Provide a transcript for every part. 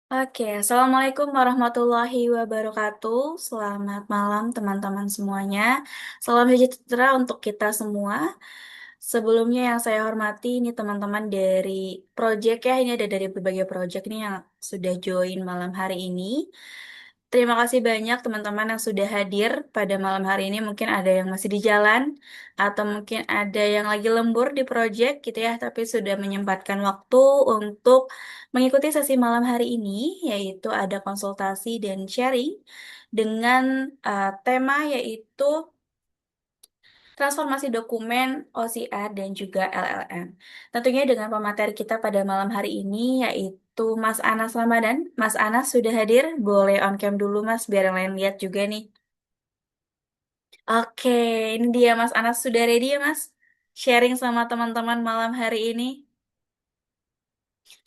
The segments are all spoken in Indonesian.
Oke, Assalamualaikum warahmatullahi wabarakatuh. Selamat malam teman-teman semuanya. Salam sejahtera untuk kita semua. Sebelumnya yang saya hormati ini teman-teman dari project ya, ini ada dari berbagai project nih yang sudah join malam hari ini. Terima kasih banyak teman-teman yang sudah hadir pada malam hari ini. Mungkin ada yang masih di jalan atau mungkin ada yang lagi lembur di project gitu ya, tapi sudah menyempatkan waktu untuk mengikuti sesi malam hari ini, yaitu ada konsultasi dan sharing dengan tema yaitu transformasi dokumen OCR dan juga LLM. Tentunya dengan pemateri kita pada malam hari ini yaitu Mas Anas Ramadan. Mas Anas sudah hadir, boleh on cam dulu Mas biar yang lain lihat juga nih. Oke, ini dia Mas Anas sudah ready ya Mas? Sharing sama teman-teman malam hari ini.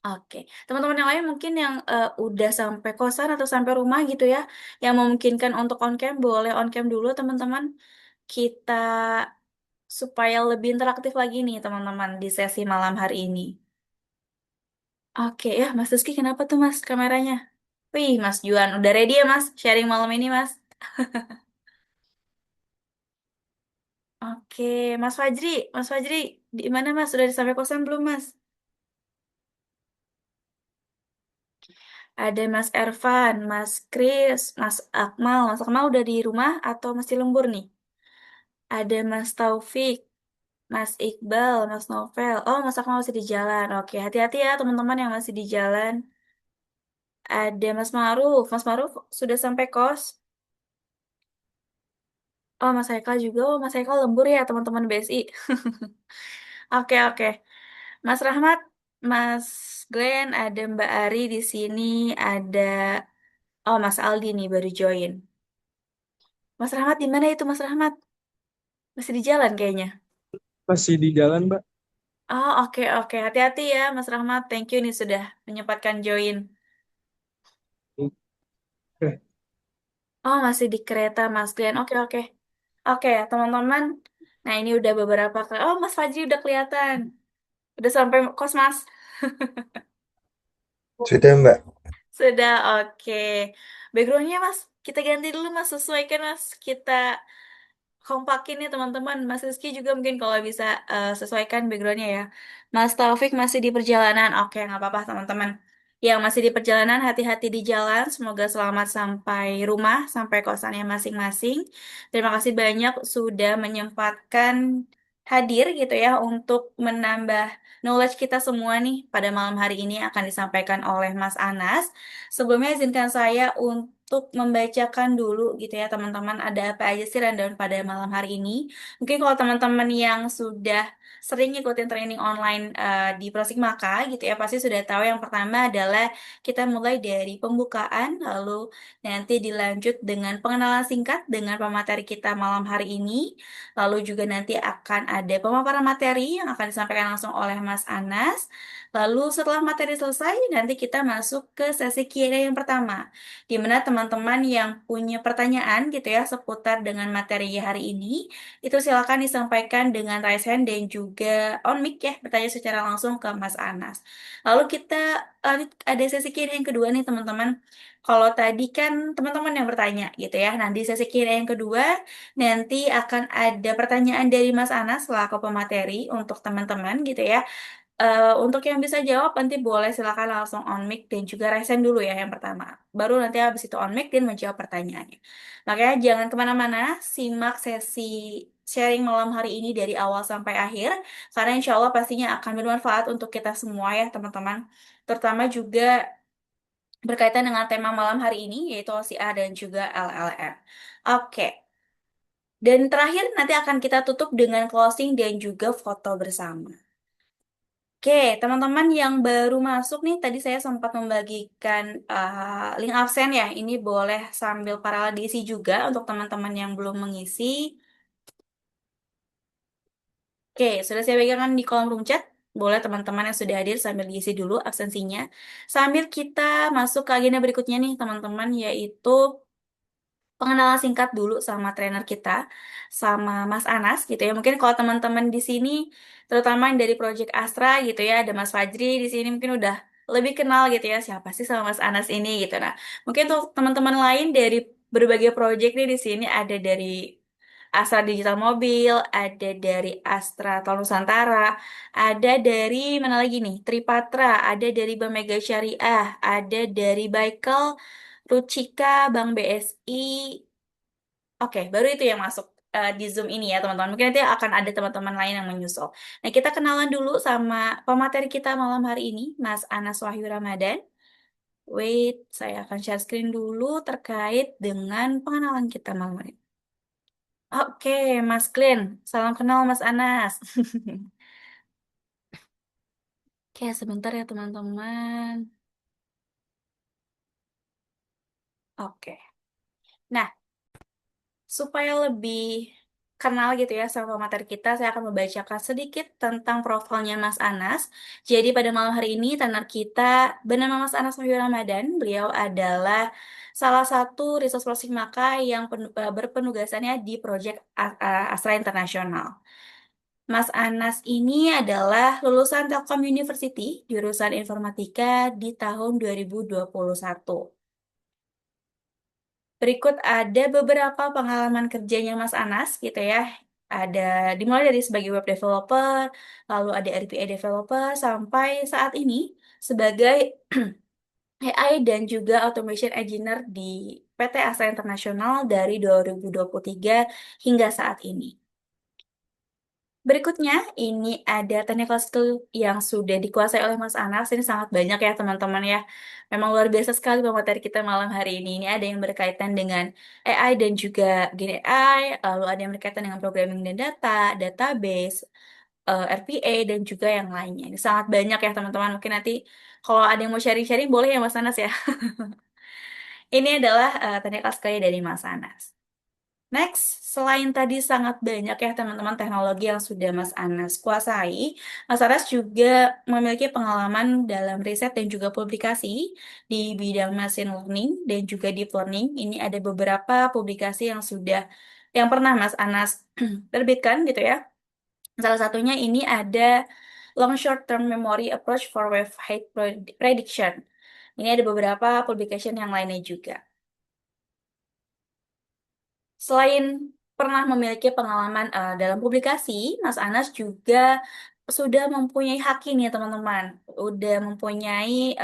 Oke, teman-teman yang lain mungkin yang udah sampai kosan atau sampai rumah gitu ya, yang memungkinkan untuk on cam boleh on cam dulu teman-teman. Kita supaya lebih interaktif lagi nih teman-teman di sesi malam hari ini. Oke ya, Mas Rizky kenapa tuh Mas kameranya? Wih, Mas Juan udah ready ya Mas sharing malam ini Mas? Oke, Mas Fajri, di mana Mas? Sudah sampai kosan belum Mas? Ada Mas Ervan, Mas Kris, Mas Akmal. Mas Akmal udah di rumah atau masih lembur nih? Ada Mas Taufik, Mas Iqbal, Mas Novel. Oh, Mas Akmal masih di jalan. Oke, hati-hati ya teman-teman yang masih di jalan. Ada Mas Maruf. Mas Maruf sudah sampai kos. Oh, Mas Haikal juga. Oh, Mas Haikal lembur ya teman-teman BSI. Oke, oke. Mas Rahmat, Mas Glenn, ada Mbak Ari di sini. Ada, oh Mas Aldi nih baru join. Mas Rahmat di mana itu Mas Rahmat? Masih di jalan kayaknya. Masih di jalan, Mbak. Oh, oke, oke. Hati-hati ya Mas Rahmat. Thank you nih sudah menyempatkan join. Oke. Oh, masih di kereta Mas Glenn. Oke, oke. Oke ya teman-teman. Nah, ini udah beberapa kali. Oh, Mas Fajri udah kelihatan. Udah sampai kos, Mas. Sudah, Mbak. Sudah, oke. Backgroundnya, Mas, kita ganti dulu, Mas. Sesuaikan, Mas. Kita kompakin nih, teman-teman. Mas Rizky juga mungkin kalau bisa sesuaikan backgroundnya ya. Mas Taufik masih di perjalanan. Oke, nggak apa-apa, teman-teman. Yang masih di perjalanan, hati-hati di jalan. Semoga selamat sampai rumah, sampai kosannya masing-masing. Terima kasih banyak sudah menyempatkan hadir gitu ya untuk menambah knowledge kita semua nih pada malam hari ini akan disampaikan oleh Mas Anas. Sebelumnya izinkan saya untuk membacakan dulu gitu ya teman-teman ada apa aja sih rundown pada malam hari ini. Mungkin kalau teman-teman yang sudah sering ikutin training online di Prosigmaka gitu ya pasti sudah tahu yang pertama adalah kita mulai dari pembukaan lalu nanti dilanjut dengan pengenalan singkat dengan pemateri kita malam hari ini. Lalu juga nanti akan ada pemaparan materi yang akan disampaikan langsung oleh Mas Anas. Lalu setelah materi selesai, nanti kita masuk ke sesi Q&A yang pertama, di mana teman-teman yang punya pertanyaan gitu ya seputar dengan materi hari ini, itu silakan disampaikan dengan raise hand dan juga on mic ya, bertanya secara langsung ke Mas Anas. Lalu kita lanjut ada sesi Q&A yang kedua nih teman-teman. Kalau tadi kan teman-teman yang bertanya gitu ya. Nah, di sesi Q&A yang kedua nanti akan ada pertanyaan dari Mas Anas selaku pemateri untuk teman-teman gitu ya. Untuk yang bisa jawab nanti boleh silakan langsung on mic dan juga raise hand dulu ya yang pertama. Baru nanti habis itu on mic dan menjawab pertanyaannya. Makanya jangan kemana-mana, simak sesi sharing malam hari ini dari awal sampai akhir. Karena insya Allah pastinya akan bermanfaat untuk kita semua ya teman-teman. Terutama juga berkaitan dengan tema malam hari ini yaitu OCA dan juga LLM. Oke. Dan terakhir nanti akan kita tutup dengan closing dan juga foto bersama. Oke, teman-teman yang baru masuk nih, tadi saya sempat membagikan link absen ya. Ini boleh sambil paralel diisi juga untuk teman-teman yang belum mengisi. Oke, sudah saya bagikan di kolom room chat. Boleh teman-teman yang sudah hadir sambil diisi dulu absensinya. Sambil kita masuk ke agenda berikutnya nih, teman-teman, yaitu pengenalan singkat dulu sama trainer kita, sama Mas Anas gitu ya. Mungkin kalau teman-teman di sini, terutama yang dari Project Astra gitu ya, ada Mas Fajri di sini mungkin udah lebih kenal gitu ya siapa sih sama Mas Anas ini gitu. Nah, mungkin untuk teman-teman lain dari berbagai proyek nih di sini ada dari Astra Digital Mobil, ada dari Astra Tol Nusantara, ada dari mana lagi nih? Tripatra, ada dari Bank Mega Syariah, ada dari Baikel, Rucika, Bank BSI. Oke, baru itu yang masuk di Zoom ini ya teman-teman. Mungkin nanti akan ada teman-teman lain yang menyusul. Nah, kita kenalan dulu sama pemateri kita malam hari ini, Mas Anas Wahyu Ramadan. Wait, saya akan share screen dulu terkait dengan pengenalan kita malam ini. Oke, Mas Glenn. Salam kenal Mas Anas. Oke, sebentar ya teman-teman. Oke. Nah, supaya lebih kenal gitu ya sama materi kita, saya akan membacakan sedikit tentang profilnya Mas Anas. Jadi pada malam hari ini, tenar kita bernama Mas Anas Wahyu Ramadan. Beliau adalah salah satu resource person Maka yang berpenugasannya di Proyek Astra Internasional. Mas Anas ini adalah lulusan Telkom University, jurusan Informatika di tahun 2021. Berikut ada beberapa pengalaman kerjanya Mas Anas gitu ya. Ada dimulai dari sebagai web developer, lalu ada RPA developer sampai saat ini sebagai AI dan juga automation engineer di PT Asa Internasional dari 2023 hingga saat ini. Berikutnya, ini ada technical skill yang sudah dikuasai oleh Mas Anas. Ini sangat banyak ya teman-teman ya. Memang luar biasa sekali pemateri kita malam hari ini. Ini ada yang berkaitan dengan AI dan juga Gen AI, lalu ada yang berkaitan dengan programming dan data, database, RPA, dan juga yang lainnya. Ini sangat banyak ya teman-teman. Mungkin nanti kalau ada yang mau sharing-sharing boleh ya Mas Anas ya. Ini adalah technical skill dari Mas Anas. Next, selain tadi sangat banyak ya teman-teman teknologi yang sudah Mas Anas kuasai, Mas Anas juga memiliki pengalaman dalam riset dan juga publikasi di bidang machine learning dan juga deep learning. Ini ada beberapa publikasi yang yang pernah Mas Anas terbitkan gitu ya. Salah satunya ini ada Long Short Term Memory Approach for Wave Height Prediction. Ini ada beberapa publication yang lainnya juga. Selain pernah memiliki pengalaman dalam publikasi, Mas Anas juga sudah mempunyai haki nih teman-teman. Udah mempunyai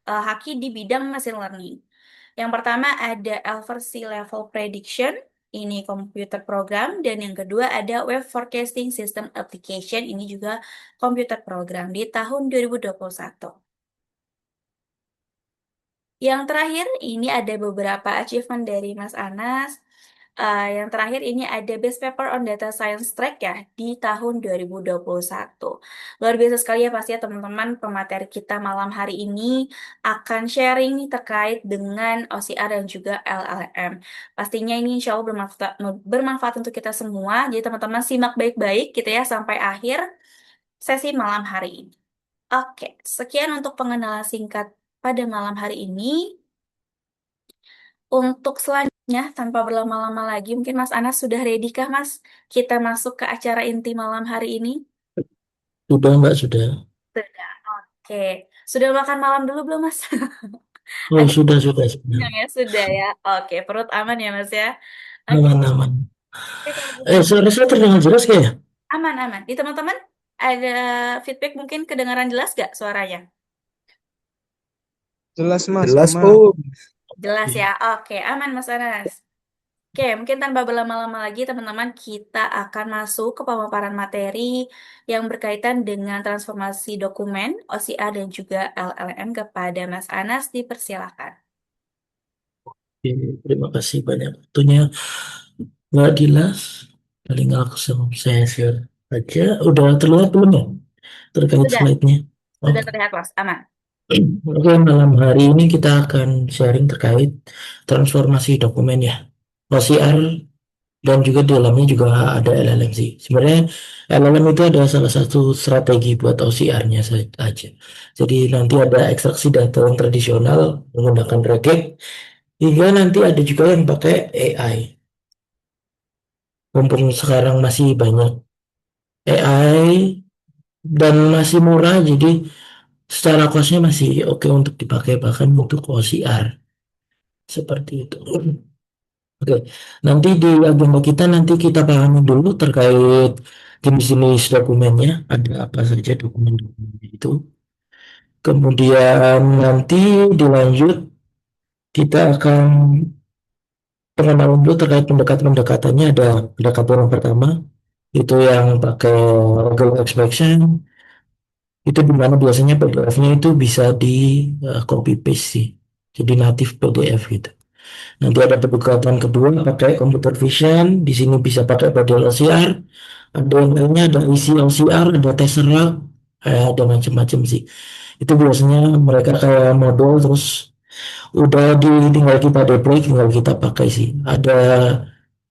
haki di bidang machine learning. Yang pertama ada L-versi level prediction, ini computer program, dan yang kedua ada web forecasting system application, ini juga computer program di tahun 2021. Yang terakhir, ini ada beberapa achievement dari Mas Anas. Yang terakhir ini ada Best Paper on Data Science Track ya di tahun 2021. Luar biasa sekali ya pasti ya teman-teman pemateri kita malam hari ini akan sharing terkait dengan OCR dan juga LLM. Pastinya ini insya Allah bermanfaat untuk kita semua. Jadi teman-teman simak baik-baik gitu ya sampai akhir sesi malam hari ini. Oke, sekian untuk pengenalan singkat pada malam hari ini. Untuk selanjutnya, tanpa berlama-lama lagi, mungkin Mas Anas sudah ready kah, Mas? Kita masuk ke acara inti malam hari ini. Sudah Mbak, sudah. Sudah. Oke. Sudah makan malam dulu belum, Mas? Oh, Agak sudah. kenyang ya, sudah ya. Oke, perut aman ya, Mas ya. Oke. Aman, aman. Oke, kalau begitu Suara saya terdengar jelas kayak? aman-aman. Di teman-teman ada feedback mungkin kedengaran jelas gak suaranya? Jelas Mas, Jelas aman. Om. Jelas ya. Oke. Oke, aman Mas Anas. Oke, mungkin tanpa berlama-lama lagi, teman-teman, kita akan masuk ke pemaparan materi yang berkaitan dengan transformasi dokumen, OCR, dan juga LLM kepada Mas Anas. Dipersilakan. Terima kasih banyak waktunya Mbak Dilas. Paling langsung saya share aja. Udah terlihat belum ya terkait Sudah, slide-nya? sudah Oke. terlihat, Mas. Aman. Oke, malam hari ini kita akan sharing terkait transformasi dokumen ya. OCR dan juga di dalamnya juga ada LLM sih. Sebenarnya LLM itu ada salah satu strategi buat OCR-nya saja. Jadi nanti ada ekstraksi data yang tradisional menggunakan regek, hingga nanti ada juga yang pakai AI. Mumpung sekarang masih banyak AI dan masih murah, jadi secara costnya masih oke untuk dipakai bahkan untuk OCR seperti itu. Oke, nanti di agenda kita nanti kita pahami dulu terkait jenis-jenis dokumennya, ada apa saja dokumen-dokumen itu. Kemudian nanti dilanjut kita akan pengenalan dulu terkait pendekatan-pendekatannya. Ada pendekatan yang pertama itu yang pakai regular expression, itu dimana biasanya PDF-nya itu bisa di copy paste sih, jadi native PDF gitu. Nanti ada pendekatan kedua pakai computer vision, di sini bisa pakai model OCR, ada yang lainnya ada isi OCR, ada tesseract, ada macam-macam sih. Itu biasanya mereka kayak model terus udah tinggal kita deploy, tinggal kita pakai sih. Ada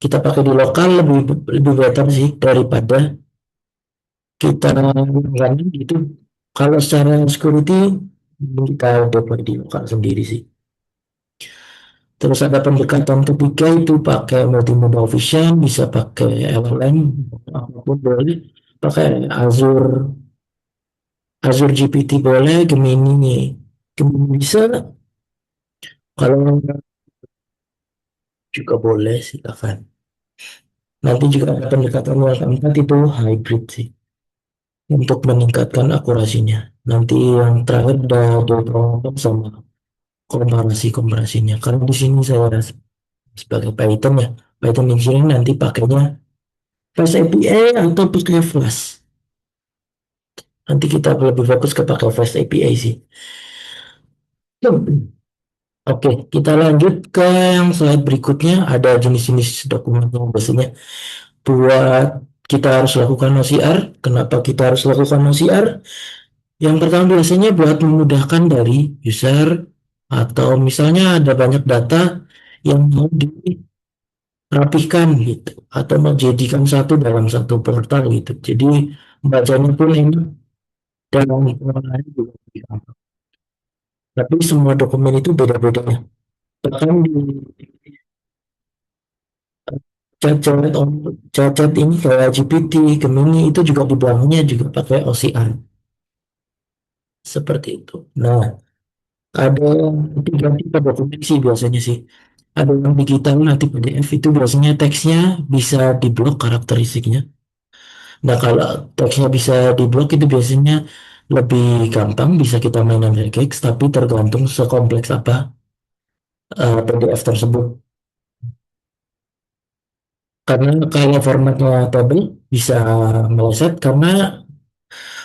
kita pakai di lokal lebih lebih better sih daripada kita langganan gitu. Kalau secara security kita deploy di lokal sendiri sih. Terus ada pendekatan ketiga itu pakai multimodal vision, bisa pakai LLM, apapun boleh. Pakai Azure GPT boleh, Gemini bisa, kalau juga boleh silakan. Nanti juga ada pendekatan yang keempat itu hybrid sih, untuk meningkatkan akurasinya. Nanti yang terakhir ada development sama komparasinya. Karena di sini saya sebagai Python ya, Python engineering nanti pakainya Fast API atau pakai Flash. Nanti kita lebih fokus ke pakai Fast API sih. Oke, kita lanjut ke yang slide berikutnya. Ada jenis-jenis dokumen yang biasanya buat kita harus lakukan OCR. Kenapa kita harus lakukan OCR? Yang pertama biasanya buat memudahkan dari user atau misalnya ada banyak data yang mau dirapikan gitu atau menjadikan satu dalam satu portal gitu. Jadi bacanya pun enak dan pengolahannya juga lebih gampang. Tapi semua dokumen itu beda-beda. Bahkan di chat-chat chat-chat ini kayak GPT, Gemini itu juga di belakangnya juga pakai OCR seperti itu. Nah, ada tiga tipe dokumen sih biasanya sih. Ada yang digital nanti PDF itu biasanya teksnya bisa diblok karakteristiknya. Nah, kalau teksnya bisa diblok itu biasanya lebih gampang bisa kita mainan regex tapi tergantung sekompleks apa PDF tersebut. Karena kalau formatnya table bisa meleset karena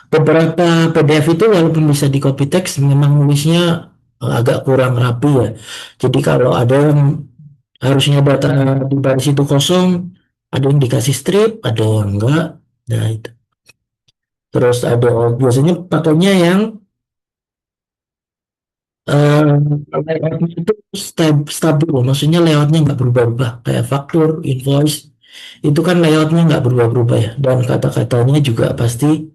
beberapa PDF itu walaupun bisa di copy text memang nulisnya agak kurang rapi ya. Jadi kalau ada yang harusnya data di baris itu kosong, ada yang dikasih strip, ada yang enggak. Nah itu. Terus ada biasanya pakainya yang layoutnya itu stabil, maksudnya layoutnya nggak berubah-ubah. Kayak faktur, invoice, itu kan layoutnya nggak berubah-ubah ya. Dan kata-katanya juga pasti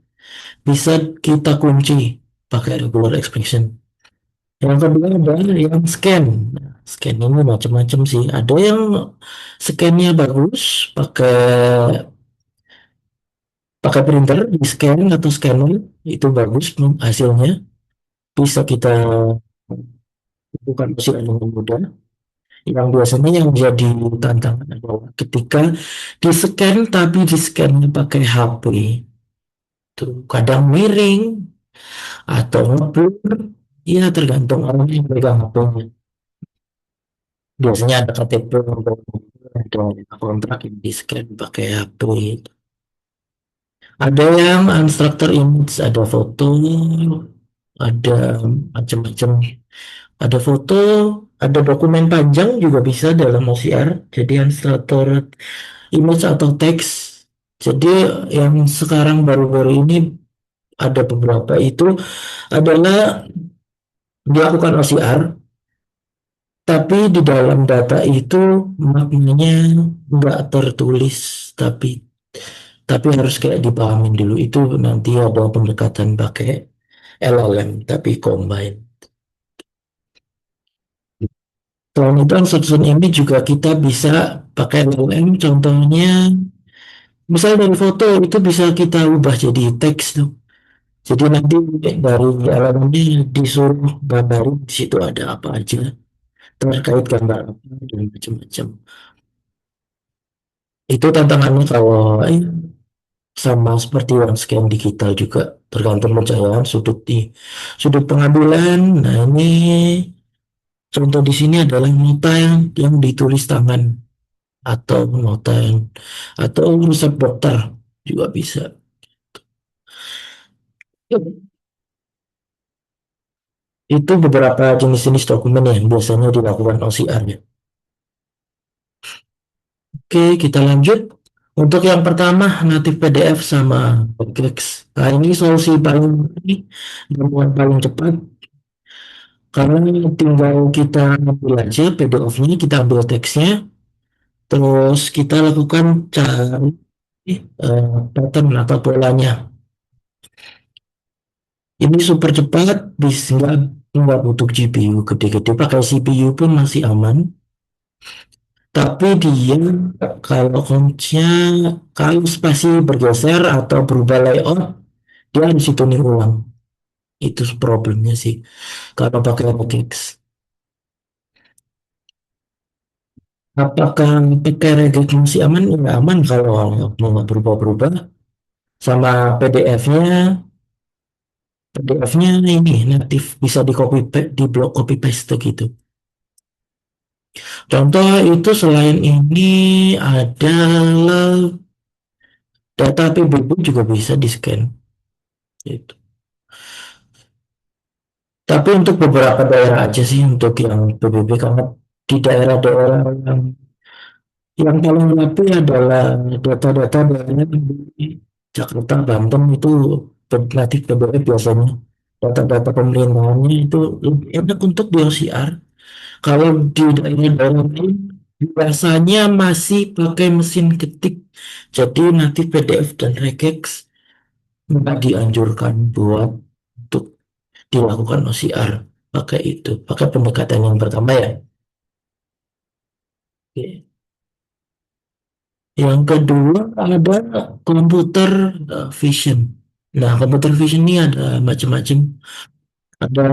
bisa kita kunci pakai regular expression. Yang kedua adalah yang scan. Nah, scan ini macam-macam sih. Ada yang scannya bagus, pakai pakai printer di scan atau scanner itu bagus hasilnya. Bisa kita lakukan usia dengan mudah. Yang biasanya yang jadi tantangan adalah ketika di scan tapi di scannya pakai HP. Itu kadang miring atau ngeblur. Ya tergantung orang yang pegang HP-nya. Biasanya ada KTP, ada kontrak yang di scan pakai HP. Ada yang unstructured image, ada foto, ada macam-macam. Ada foto, ada dokumen panjang juga bisa dalam OCR. Jadi unstructured image atau teks. Jadi yang sekarang baru-baru ini ada beberapa itu adalah dilakukan OCR, tapi di dalam data itu maknanya nggak tertulis, tapi harus kayak dipahamin dulu. Itu nanti ada pendekatan pakai LLM, tapi combine. Selain itu, unstructured image juga kita bisa pakai LLM. Contohnya, misalnya dari foto itu bisa kita ubah jadi teks tuh. Jadi nanti dari elemennya disuruh gambarin di situ ada apa aja terkait gambar apa dan macam-macam. Itu tantangannya kalau sama seperti yang scan digital juga tergantung pencahayaan sudut pengambilan. Nah ini contoh di sini adalah nota yang ditulis tangan atau nota yang atau resep dokter juga bisa. Itu beberapa jenis-jenis dokumen yang biasanya dilakukan OCR ya. Oke, kita lanjut. Untuk yang pertama, native PDF sama regex. Nah, ini solusi paling ini dan paling cepat karena tinggal kita ambil aja PDF-nya, kita ambil teksnya, terus kita lakukan cari pattern atau polanya. Ini super cepat, bisa nggak butuh GPU gede-gede, pakai CPU pun masih aman. Tapi dia kalau kunci kalau spasi bergeser atau berubah layout, dia harus hitungin ulang. Itu problemnya sih kalau pakai regex. Apakah pakai regex masih aman? Ya aman kalau mau nggak berubah-berubah. Sama PDF-nya ini natif bisa di copy di blok copy paste gitu. Contoh itu selain ini adalah data PBB juga bisa di scan. Gitu. Tapi untuk beberapa daerah aja sih untuk yang PBB karena di daerah-daerah yang paling rapi adalah data-data daerah di Jakarta, Banten itu natif PBB biasanya. Data-data pemerintahannya itu lebih enak untuk di OCR. Kalau di daerah-daerah lain biasanya masih pakai mesin ketik. Jadi natif PDF dan regex nggak dianjurkan buat untuk dilakukan OCR pakai itu, pakai pendekatan yang pertama ya. Oke. Yang kedua ada komputer vision. Nah, komputer vision ini ada macam-macam. Ada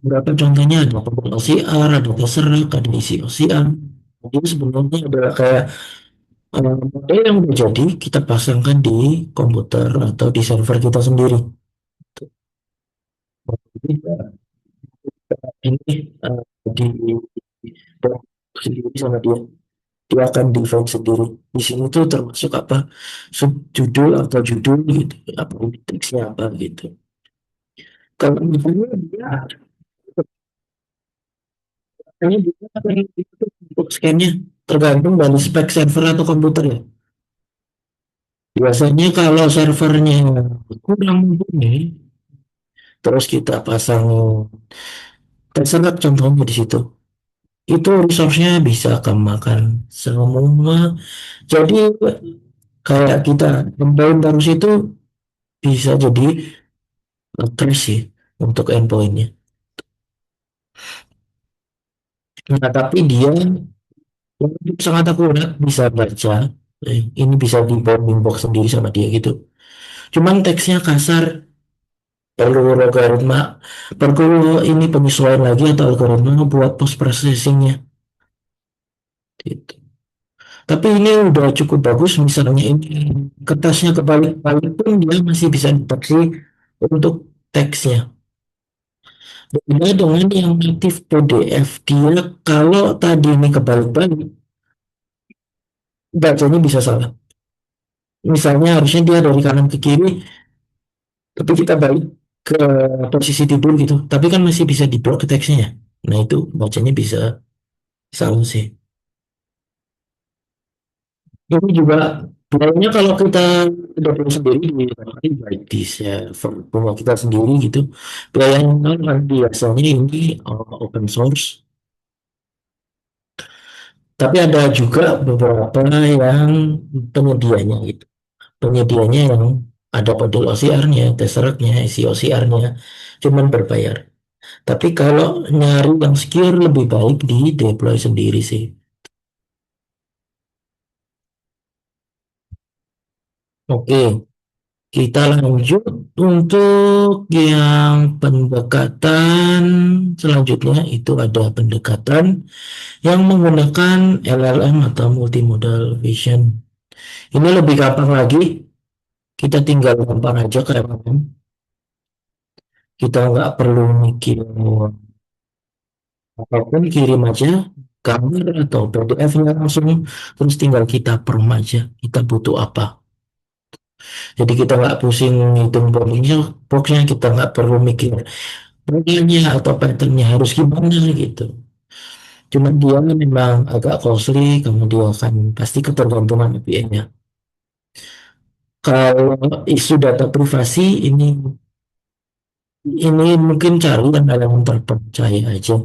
beberapa contohnya ada pembuat OCR, ada terserak, ada isi OCR. Jadi sebenarnya adalah kayak model yang udah jadi kita pasangkan di komputer atau di server kita sendiri. Jadi, ini di sendiri sama dia. Dia akan define sendiri. Di sini tuh termasuk apa subjudul atau judul gitu, apa teksnya apa gitu. Kalau misalnya dia hanya bisa itu untuk scan-nya tergantung dari spek server atau komputer ya. Biasanya kalau servernya kurang mumpuni, terus kita pasang terserap contohnya di situ. Itu resource-nya bisa kemakan semua. Jadi kayak kita combine terus itu bisa jadi crash sih untuk endpoint-nya. Nah, tapi dia sangat akurat bisa baca. Ini bisa di bounding box sendiri sama dia gitu. Cuman teksnya kasar, perlu logaritma, perlu ini penyesuaian lagi atau algoritma buat post processingnya. Gitu. Tapi ini udah cukup bagus. Misalnya ini kertasnya kebalik-balik pun dia masih bisa dipakai untuk teksnya. Beda dengan yang native PDF, dia kalau tadi ini kebalik-balik, bacanya bisa salah. Misalnya harusnya dia dari kanan ke kiri, tapi kita balik ke posisi tidur gitu. Tapi kan masih bisa diblok ke teksnya ya. Nah itu bacanya bisa salah sih. Ini juga sebenarnya kalau kita develop sendiri di baik di server rumah kita sendiri gitu, biaya yang kan biasanya ini open source. Tapi ada juga beberapa yang penyedianya gitu. Penyedianya yang ada modul OCR-nya, teseraknya, isi OCR-nya, cuman berbayar. Tapi kalau nyari yang secure lebih baik di deploy sendiri sih. Oke, Kita lanjut untuk yang pendekatan selanjutnya, itu ada pendekatan yang menggunakan LLM atau multimodal vision. Ini lebih gampang lagi, kita tinggal gampang aja ke LLM. Kita nggak perlu mikir apapun, kirim aja gambar atau PDF-nya langsung, terus tinggal kita prompt aja, kita butuh apa. Jadi kita nggak pusing ngitung boxnya, kita nggak perlu mikir polanya atau patternnya harus gimana gitu. Cuma dia memang agak costly, karena dia akan pasti ketergantungan VPN-nya. Kalau isu data privasi ini mungkin cari yang terpercaya aja.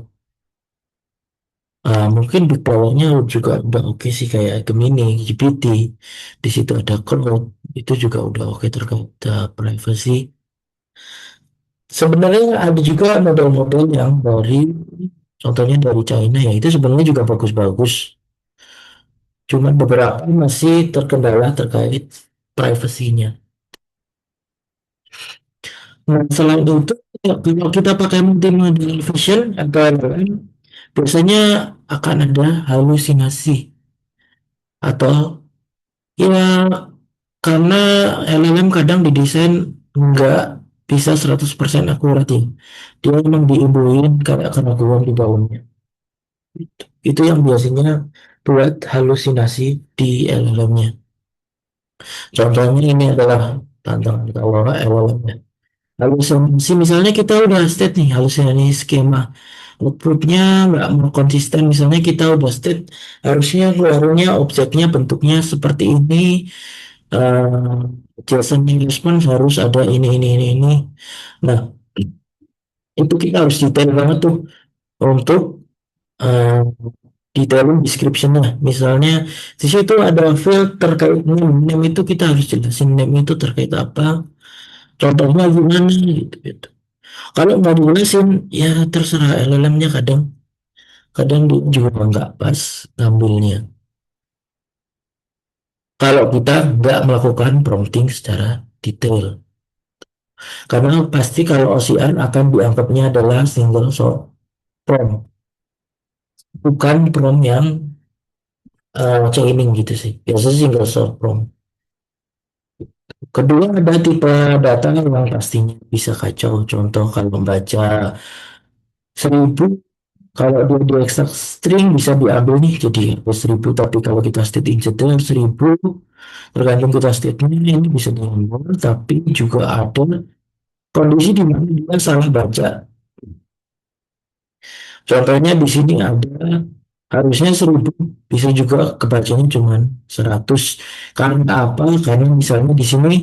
Mungkin di bawahnya juga udah oke sih, kayak Gemini, GPT, di situ ada Claude, itu juga udah oke terkait privacy. Sebenarnya ada juga model-model yang dari, contohnya dari China ya, itu sebenarnya juga bagus-bagus. Cuman beberapa masih terkendala terkait privasinya. Nah, selain itu, ya, kalau kita pakai multimodal vision atau LLM, biasanya akan ada halusinasi atau, ya, karena LLM kadang didesain nggak bisa 100% akurat ya. Dia memang diimbuin kayak keraguan di bawahnya. Itu yang biasanya buat halusinasi di LLM-nya. Contohnya ini adalah tantangan kalau LLM ya. Halusinasi misalnya kita udah state nih halusinasi skema. Outputnya nggak mau konsisten. Misalnya kita udah state harusnya keluarnya objeknya bentuknya seperti ini. eh JSON response harus ada ini. Nah, itu kita harus detail banget tuh untuk eh, detailing description-nya. Misalnya di situ ada field terkait name. Name itu kita harus jelasin name itu terkait apa. Contohnya gimana gitu. Kalau nggak dijelasin, ya terserah LLM-nya, kadang kadang dia juga nggak pas ngambilnya. Kalau kita nggak melakukan prompting secara detail. Karena pasti kalau OCR akan dianggapnya adalah single source prompt, bukan prompt yang chaining gitu sih. Biasanya single source prompt. Kedua, ada tipe data yang pastinya bisa kacau. Contoh kalau membaca 1.000, kalau dia di ekstrak string bisa diambil nih jadi 1.000, tapi kalau kita state integer 1.000, tergantung kita state-nya ini bisa diambil, tapi juga ada kondisi di mana dia salah baca. Contohnya di sini ada harusnya 1.000, bisa juga kebacanya cuma 100. Karena apa? Karena misalnya di sini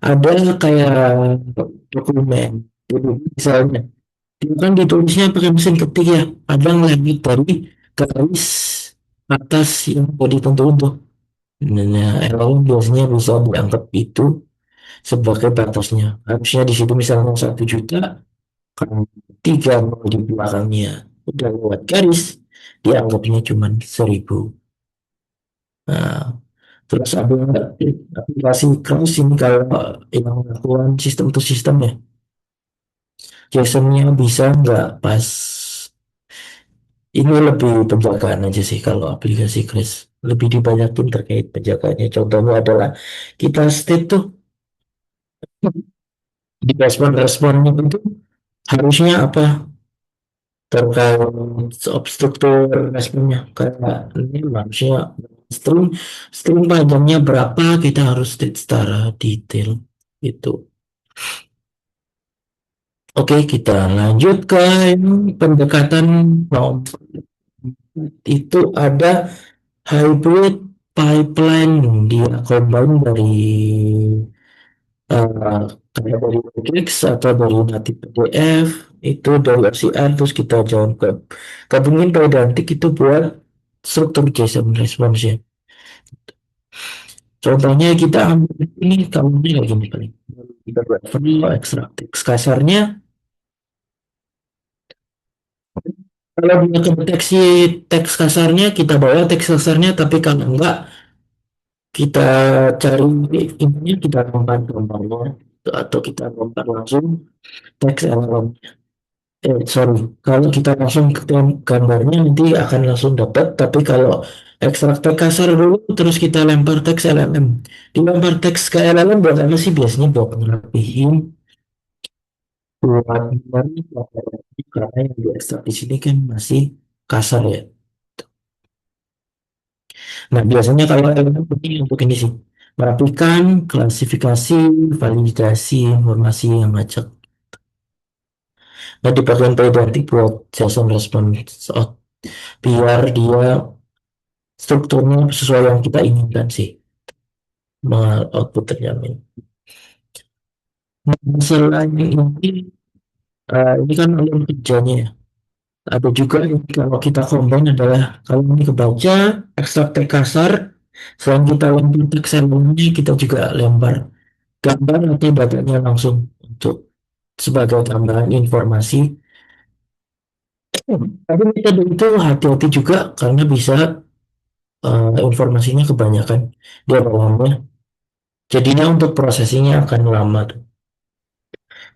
ada kayak dokumen. Jadi misalnya dia kan ditulisnya pakai mesin ketik ya. Kadang lagi dari garis atas yang mau ditentuin tuh. Nah, LLM biasanya bisa dianggap itu sebagai batasnya. Harusnya di situ misalnya 1 juta, kan 3 di belakangnya udah lewat garis, dianggapnya cuma 1.000. Nah, terus ada aplikasi cross ini, kalau yang melakukan sistem to sistem ya, JSON-nya bisa nggak pas. Ini lebih penjagaan aja sih kalau aplikasi Crash. Lebih dibanyakin terkait penjagaannya. Contohnya adalah kita state tuh di respon-responnya itu harusnya apa terkait struktur responnya. Karena ini harusnya string string panjangnya berapa, kita harus state secara detail itu. Oke, kita lanjut ke yang pendekatan nomor, itu ada hybrid pipeline. Dia combine dari eh, kayak dari Matrix atau dari native PDF, itu dari OCR, terus kita jawab ke gabungin pada nanti itu buat struktur JSON response ya. Contohnya kita ambil ini, kalau ini kayak gini paling. Kita buat flow extract teks kasarnya. Kalau dia kedeteksi teks kasarnya, kita bawa teks kasarnya, tapi kalau enggak, kita cari intinya kita lempar gambarnya atau kita lempar langsung teks LLM. Sorry, kalau kita langsung ke gambarnya nanti akan langsung dapat, tapi kalau ekstrak teks kasar dulu terus kita lempar teks LLM. Dilempar teks ke LLM buat apa sih? Biasanya buat ngerapihin, buat ngilangin karena yang diekstrak di sini kan masih kasar ya. Nah, biasanya kalau LLM ini untuk ini sih, merapikan, klasifikasi, validasi informasi yang ngajak. Nah, di bagian pedantik buat JSON response biar dia strukturnya sesuai yang kita inginkan sih, output terjamin. Nah, selain ini kan alur kerjanya ya. Ada juga yang kalau kita combine adalah kalau ini kebaca, ekstrak teks kasar, selain kita lempar teks elemennya, kita juga lempar gambar atau datanya langsung untuk sebagai tambahan informasi. Tapi metode itu hati-hati juga karena bisa informasinya kebanyakan di dalamnya. Jadinya untuk prosesinya akan lama tuh.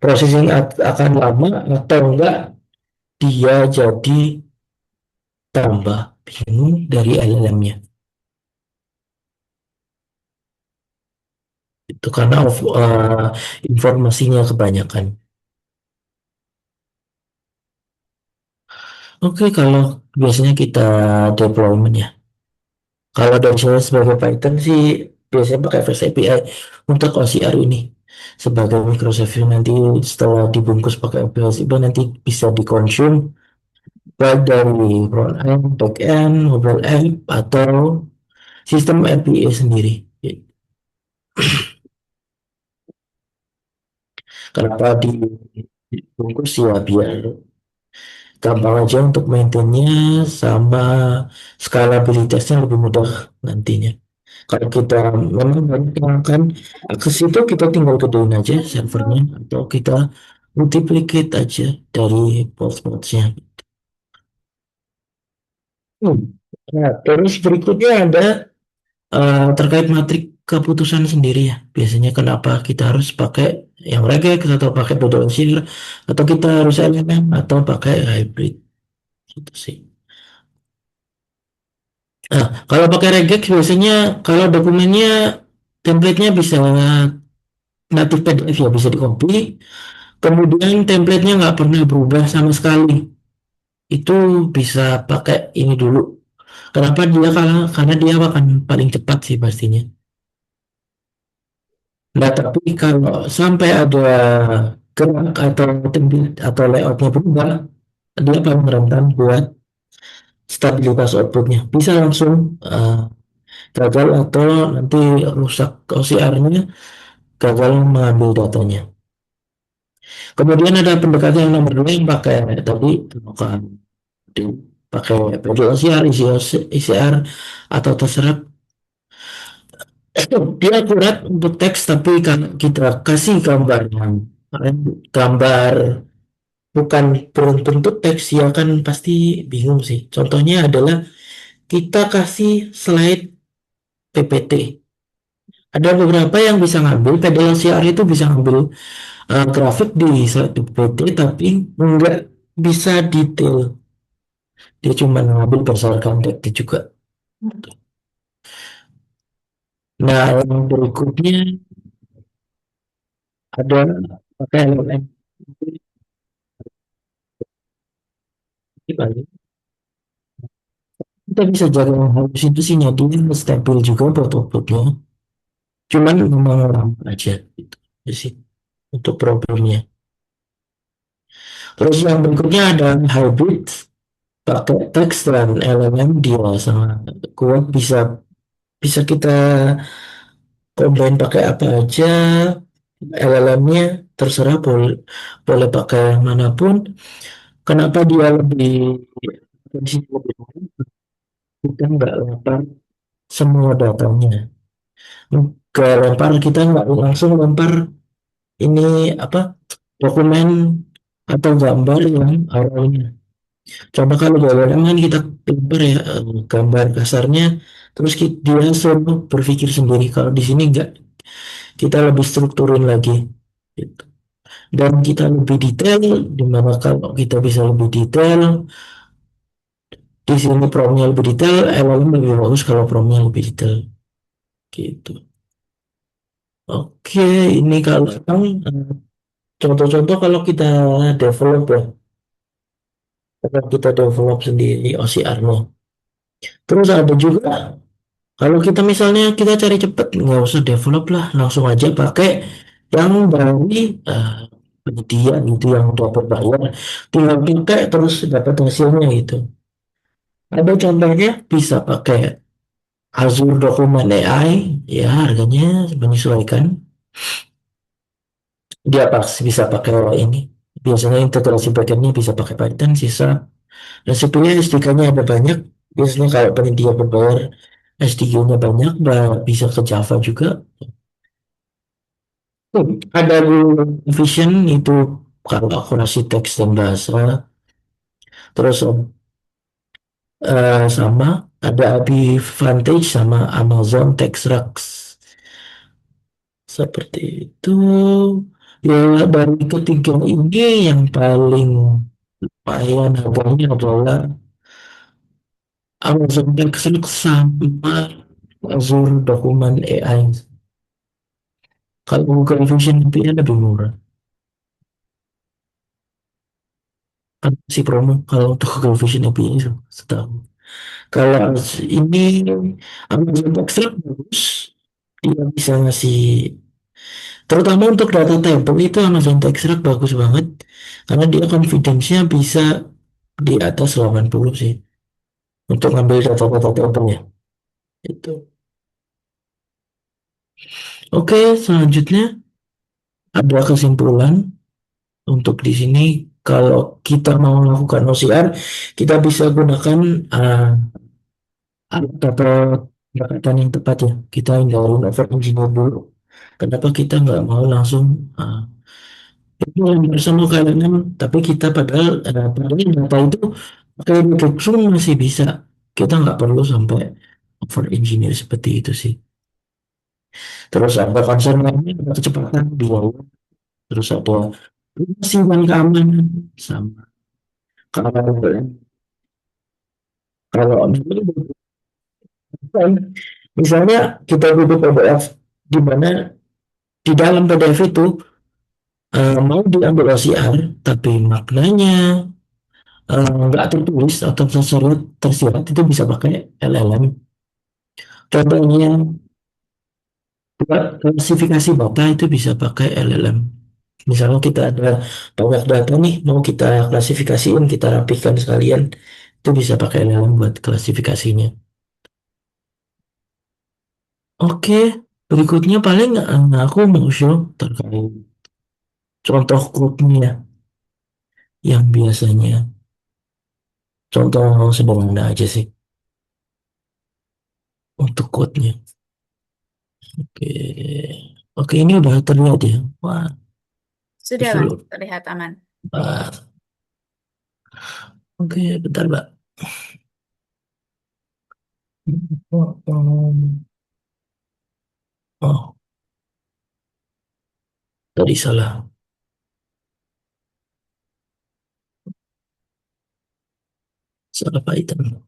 Processing akan lama atau enggak dia jadi tambah bingung dari LLM-nya. Itu karena informasinya kebanyakan. Oke, kalau biasanya kita deployment ya. Kalau dari saya sebagai Python sih biasanya pakai Fast API untuk OCR ini. Sebagai microservice nanti setelah dibungkus pakai API nanti bisa dikonsum baik dari front end, back end, mobile app, atau sistem API sendiri. Kenapa dibungkus ya biar gampang aja untuk maintainnya sama skalabilitasnya lebih mudah nantinya. Kalau kita memang banyak yang akan akses itu kita tinggal gedein aja servernya atau kita multiplicate aja dari ports-portsnya. Hmm. Nah, terus berikutnya ada terkait matrik keputusan sendiri ya. Biasanya kenapa kita harus pakai yang regex atau pakai Bodo Shiller atau kita harus LLM atau pakai hybrid gitu sih. Nah, kalau pakai regex biasanya kalau dokumennya template-nya bisa native PDF ya bisa di-copy. Kemudian template-nya nggak pernah berubah sama sekali. Itu bisa pakai ini dulu. Kenapa dia karena dia akan paling cepat sih pastinya. Nah, tapi kalau sampai ada gerak atau template atau layoutnya berubah, dia paling rentan buat stabilitas outputnya. Bisa langsung gagal atau nanti rusak OCR-nya, gagal mengambil datanya. Kemudian ada pendekatan yang nomor dua yang pakai tadi bukan pakai PDLCR, ICR atau terserah. Dia akurat untuk teks tapi kan kita kasih gambar yang gambar bukan berbentuk teks ya kan pasti bingung sih. Contohnya adalah kita kasih slide PPT. Ada beberapa yang bisa ngambil PDLCR itu bisa ngambil grafik di slide PPT tapi enggak bisa detail. Dia cuma ngambil berdasarkan teks juga. Nah, yang berikutnya ada pakai LLM. Kita bisa jaga halus itu sih nyatuin stabil juga buat outputnya. Cuman memang lama aja gitu. Itu sih untuk problemnya. Terus yang berikutnya ada hybrid pakai teks dan LLM dia sangat kuat bisa bisa kita combine pakai apa aja LLM-nya terserah boleh boleh pakai yang manapun. Kenapa dia lebih potensinya lebih baik? Kita nggak lempar semua datanya. Nggak lempar kita nggak langsung lempar ini apa dokumen atau gambar yang awalnya. Coba kalau gambar kan kita lempar ya gambar kasarnya Terus dia suruh berpikir sendiri. Kalau di sini enggak, kita lebih strukturin lagi. Gitu. Dan kita lebih detail, dimana kalau kita bisa lebih detail, di sini promnya lebih detail, LLM lebih bagus kalau promnya lebih detail. Gitu. Oke, ini kalau contoh-contoh kalau kita develop ya, kalau kita develop sendiri OCR-nya. Terus ada juga kalau kita misalnya kita cari cepet, nggak usah develop lah, langsung aja pakai yang dari penyedia gitu yang udah berbayar, tinggal pakai terus dapat hasilnya gitu. Ada contohnya bisa pakai Azure Document AI, ya harganya menyesuaikan. Dia pasti bisa pakai ini. Biasanya integrasi backendnya bisa pakai Python, sisa resepnya SDK-nya ada banyak. Biasanya kalau penyedia berbayar SDK-nya banyak, bisa ke Java juga. Ada Google Vision itu kalau akurasi teks dan bahasa. Terus sama ada Abi Vantage sama Amazon TextRux. Seperti itu. Ya dari ketiga ini yang paling lumayan harganya adalah Amazon TextRux sama Azure Document AI. Kalau Google Vision itu ya lebih murah. Kan si promo kalau untuk Google Vision API itu setahun. Kalau ini Amazon Extract bagus, dia bisa ngasih, terutama untuk data table itu Amazon Extract bagus banget, karena dia confidence-nya bisa di atas 80 sih, untuk ngambil data-data tabelnya. Itu. Oke, selanjutnya ada kesimpulan untuk di sini. Kalau kita mau melakukan OCR, kita bisa gunakan data pendekatan yang tepat ya. Kita hindarin over engineer dulu. Kenapa kita nggak mau langsung itu yang bersama KLM, tapi kita padahal data itu pakai Redsum masih bisa. Kita nggak perlu sampai over engineer seperti itu sih. Terus ada concern lainnya, ada kecepatan biaya, terus ada privasi dan keamanan sama kalau kalau misalnya kita butuh PDF di mana di dalam PDF itu mau diambil OCR tapi maknanya nggak tertulis atau tersirat itu bisa pakai LLM. Contohnya buat klasifikasi data itu bisa pakai LLM. Misalnya kita ada banyak data nih, mau kita klasifikasiin, kita rapihkan sekalian, itu bisa pakai LLM buat klasifikasinya. Oke, berikutnya paling aku mau show terkait contoh grupnya yang biasanya. Contoh sederhana aja sih untuk quote-nya. Oke. Oke, ini udah terlihat ya. Wah, Sudah, Mas. visual. Terlihat aman. Ah, oke, bentar, Mbak. Oh, tadi salah. Salah Python.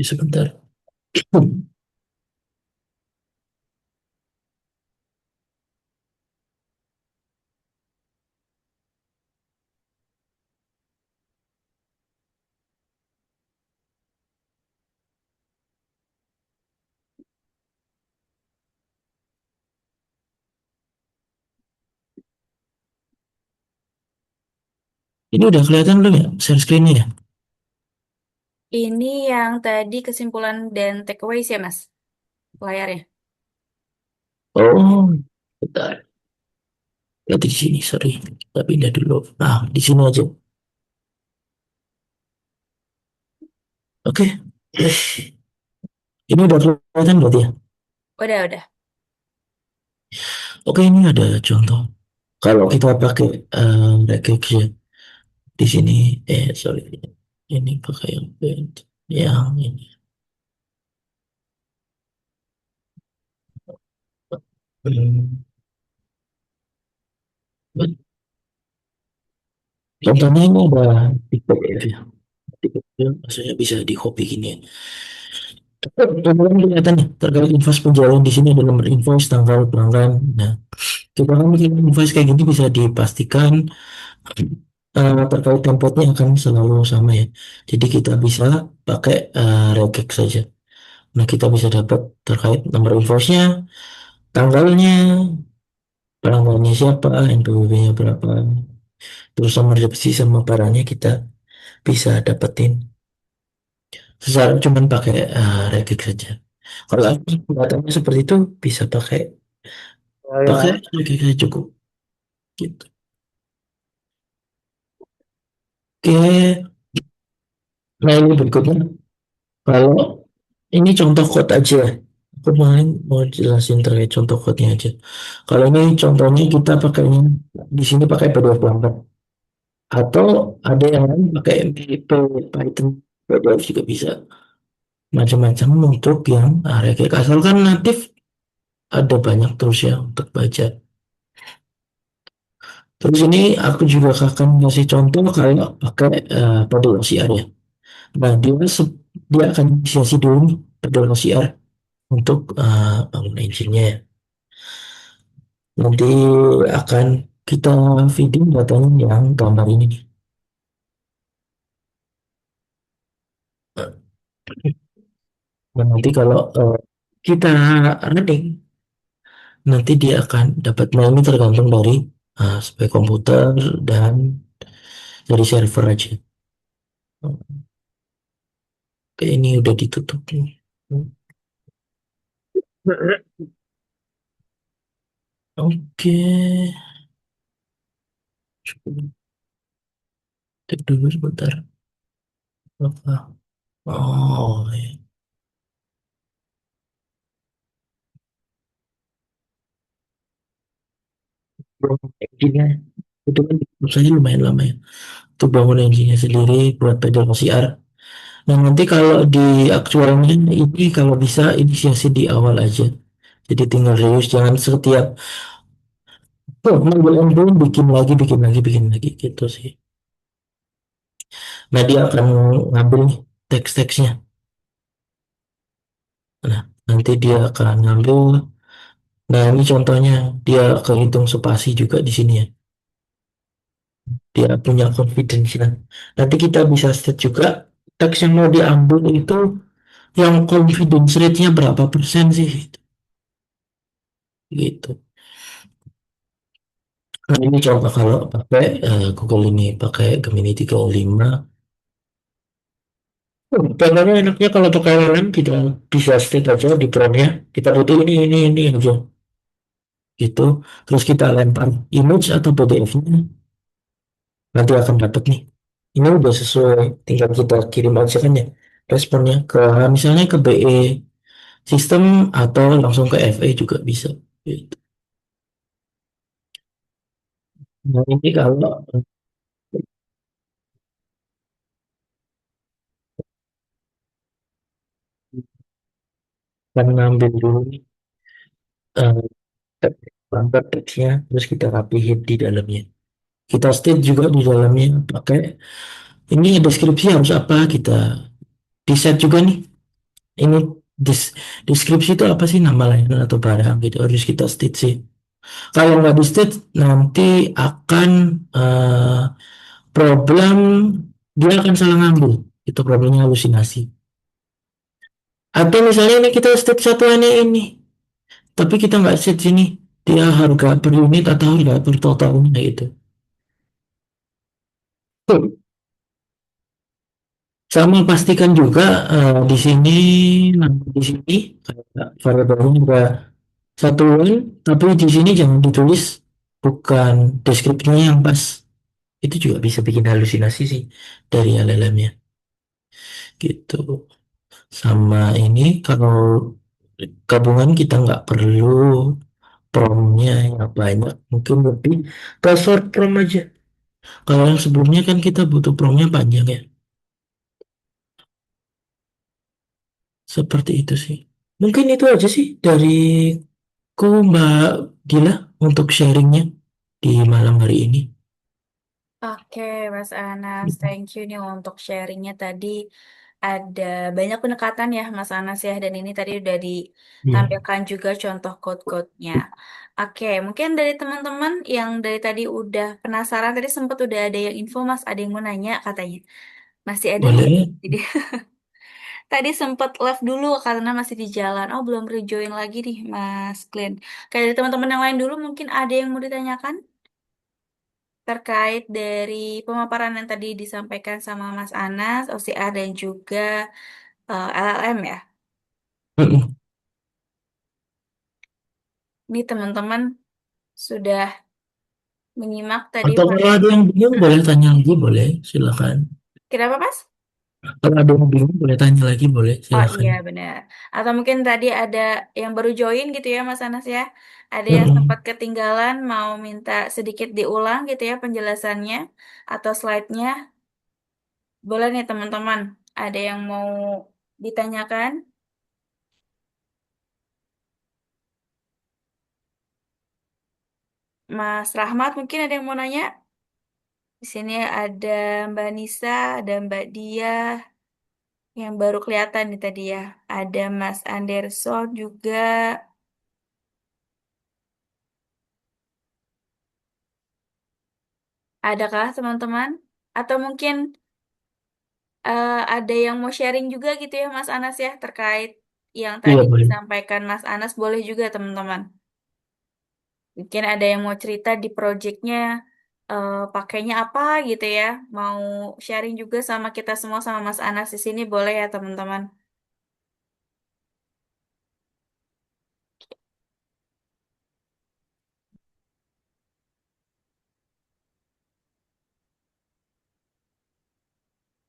Sebentar. Ini udah kelihatan belum ya share screen-nya ya? Ini yang tadi kesimpulan dan takeaways ya, Mas, layarnya. Oh, bentar. Berarti di sini, sorry. Kita pindah dulu. Nah, di sini aja. Oke. Ini udah kelihatan berarti ya? Udah. Oke, ini ada contoh. Kalau kita pakai regex ya, di sini, sorry. Ini pakai yang ini. Hmm, Contohnya ini ada di PDF ya. Di PDF maksudnya bisa di copy gini ya. Kemudian kelihatan nih, terkait invoice penjualan di sini ada nomor invoice, tanggal pelanggan. Nah, kita kan bikin invoice kayak gini bisa dipastikan terkait template-nya akan selalu sama ya. Jadi kita bisa pakai regex saja. Nah, kita bisa dapat terkait nomor invoice-nya, tanggalnya, pelanggannya siapa, NPWP-nya berapa, terus nomor deposisi sama barangnya kita bisa dapetin secara cuman pakai regex saja. Kalau datanya seperti itu bisa pakai regex saja cukup gitu. Oke, nah ini berikutnya. Kalau ini contoh code aja. Aku mau jelasin terkait contoh code-nya aja. Kalau ini contohnya kita pakainya di sini pakai PDF Blanket atau ada yang lain pakai MPP Python PDF juga bisa. Macam-macam untuk yang kayak asalkan natif ada banyak terus ya untuk baca. Terus ini aku juga akan kasih contoh kalau pakai pada OCR ya. Nah dia akan inisiasi dulu nih pada OCR untuk bangun engine-nya ya. Nanti akan kita feeding datanya yang gambar ini nih. Dan nanti kalau kita running, nanti dia akan dapat, nah ini tergantung dari spek komputer dan dari server aja. Oke, ini udah ditutup nih. Oke, cek dulu sebentar. Apa? Oh, ya. Engine-nya itu kan prosesnya lumayan lama ya. Untuk bangun engine-nya sendiri buat pedal OCR. Nah, nanti kalau di aktualnya ini kalau bisa inisiasi di awal aja. Jadi tinggal reuse, jangan setiap ngambil endpoint bikin lagi gitu sih. Nah, dia akan ngambil nih teks-teksnya. Nah, nanti dia akan ngambil. Nah, ini contohnya dia kehitung spasi juga di sini ya. Dia punya confidence. Nah, nanti kita bisa set juga teks yang mau diambil itu yang confidence rate-nya berapa persen sih gitu. Nah, ini coba kalau pakai Google ini pakai Gemini 35. Panelnya enaknya kalau pakai LLM kita bisa state aja di prompt-nya. Kita butuh ini aja gitu. Terus kita lempar image atau PDF-nya. Nanti akan dapat nih. Ini udah sesuai. Tinggal kita kirim aja kan ya responnya ke misalnya ke BE sistem atau langsung ke FA juga bisa. Gitu. Nah ini kalau akan ngambil dulu nih eh, bangker teksnya, terus kita rapihin di dalamnya. Kita state juga di dalamnya pakai ini deskripsi harus apa kita di set juga nih. Ini deskripsi itu apa sih nama layanan atau barang gitu harus kita state sih. Kalau nggak di state nanti akan eh, problem dia akan salah ngambil. Itu problemnya halusinasi. Atau misalnya ini kita state satuannya ini, tapi kita nggak set sini dia harga per unit atau harga per totalnya gitu. Sama pastikan juga di sini nama di sini kayak variabelnya ada satuan, tapi di sini jangan ditulis bukan deskripsinya yang pas. Itu juga bisa bikin halusinasi sih dari LLM-nya gitu. Sama ini kalau gabungan kita nggak perlu promnya yang banyak, mungkin lebih ke short prom aja. Kalau yang sebelumnya kan kita butuh promnya panjang ya. Seperti itu sih. Mungkin itu aja sih dari ku Mbak Gila untuk sharingnya di malam hari ini. Oke, Mas Anas, thank you nih untuk sharingnya tadi. Ada banyak pendekatan ya, Mas Anas ya, dan ini tadi udah Hmm, ditampilkan juga contoh code-code-nya. Oke, mungkin dari teman-teman yang dari tadi udah penasaran, tadi sempat udah ada yang info, Mas, ada yang mau nanya katanya. Masih ada nggak? boleh. Jadi, tadi sempat live dulu karena masih di jalan. Oh, belum rejoin lagi nih, Mas Glenn. Kayak dari teman-teman yang lain dulu, mungkin ada yang mau ditanyakan? Terkait dari pemaparan yang tadi disampaikan sama Mas Anas, OCR dan juga LLM ya. Mm-mm. Ini teman-teman sudah menyimak tadi Atau kalau ada yang bingung Hmm? boleh tanya lagi, boleh, silakan. Kenapa Mas? Kalau ada yang bingung boleh tanya lagi, boleh, Oh silakan. iya benar. Atau mungkin tadi ada yang baru join gitu ya Mas Anas ya. Ada yang sempat Mm-mm. ketinggalan mau minta sedikit diulang gitu ya penjelasannya atau slide-nya. Boleh nih teman-teman. Ada yang mau ditanyakan? Mas Rahmat mungkin ada yang mau nanya? Di sini ada Mbak Nisa, ada Mbak Dia yang baru kelihatan nih tadi ya. Ada Mas Anderson juga. Adakah teman-teman? Atau mungkin ada yang mau sharing juga gitu ya Mas Anas ya terkait yang tadi Iya, boleh. disampaikan Mas Anas boleh juga teman-teman. Mungkin ada yang mau cerita di projectnya pakainya apa gitu ya. Mau sharing juga sama kita semua sama Mas Anas di sini boleh ya teman-teman.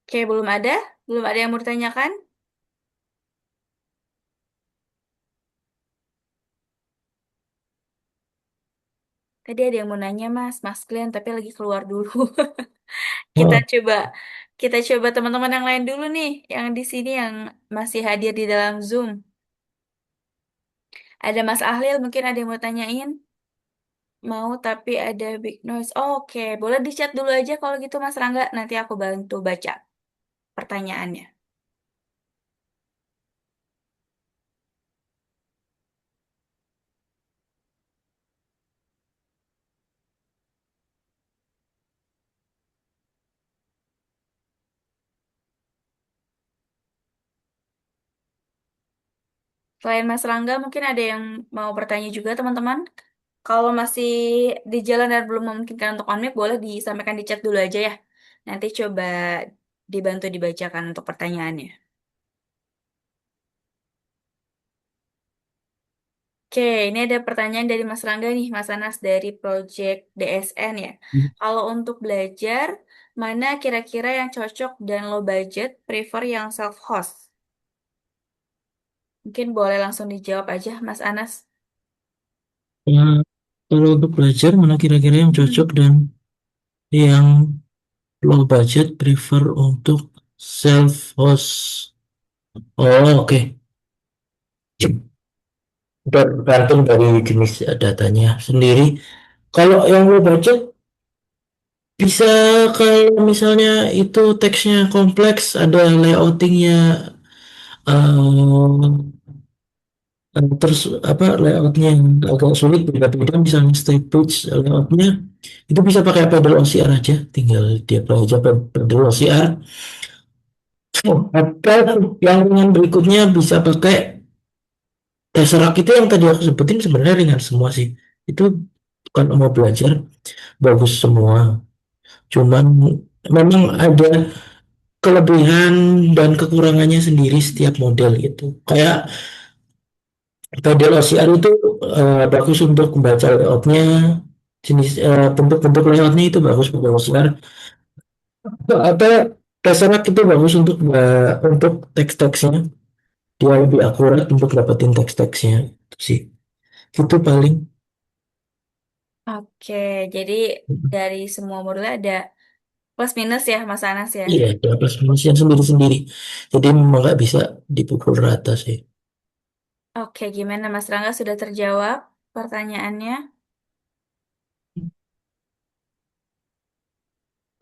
Oke, belum ada? Belum ada yang mau ditanyakan? Tadi ada yang mau nanya Mas Glenn, tapi lagi keluar dulu. Kita Oh, coba, kita coba teman-teman yang lain dulu nih, yang di sini yang masih hadir di dalam Zoom. Ada Mas Ahlil, mungkin ada yang mau tanyain. Mau tapi ada big noise. Oh, oke, boleh di chat dulu aja kalau gitu Mas Rangga. Nanti aku bantu baca pertanyaannya. Selain Mas Rangga, mungkin ada yang mau bertanya juga teman-teman. Kalau masih di jalan dan belum memungkinkan untuk on mic, boleh disampaikan di chat dulu aja ya. Nanti coba dibantu dibacakan untuk pertanyaannya. Oke, ini ada pertanyaan dari Mas Rangga nih, Mas Anas dari Project DSN ya. Kalau untuk belajar, mana kira-kira yang cocok dan low budget, prefer yang self-host? Mungkin boleh langsung dijawab aja, Mas Anas. ya, kalau untuk belajar mana kira-kira yang Hmm. cocok dan yang low budget prefer untuk self host. Oh, oke. Tergantung dari jenis datanya sendiri. Kalau yang low budget bisa, kalau misalnya itu teksnya kompleks, ada layoutingnya, terus apa layoutnya yang agak sulit beda-beda, misalnya step page layoutnya itu bisa pakai Paddle OCR aja, tinggal dia aja Paddle OCR. Oh, atau yang ringan berikutnya bisa pakai Tesseract. Itu yang tadi aku sebutin sebenarnya ringan semua sih. Itu kan mau belajar bagus semua. Cuman memang ada kelebihan dan kekurangannya sendiri setiap model gitu. Kayak model OCR itu bagus untuk membaca layoutnya, jenis bentuk-bentuk layoutnya itu bagus model OCR. Apa Tesseract itu bagus untuk teks-teksnya, dia lebih akurat untuk dapetin teks-teksnya itu sih. Itu paling Oke, jadi dari semua modulnya ada plus minus ya, Mas Anas ya. iya ada plus minusnya sendiri-sendiri. Jadi memang nggak bisa dipukul rata sih. Oke, gimana Mas Rangga sudah terjawab pertanyaannya?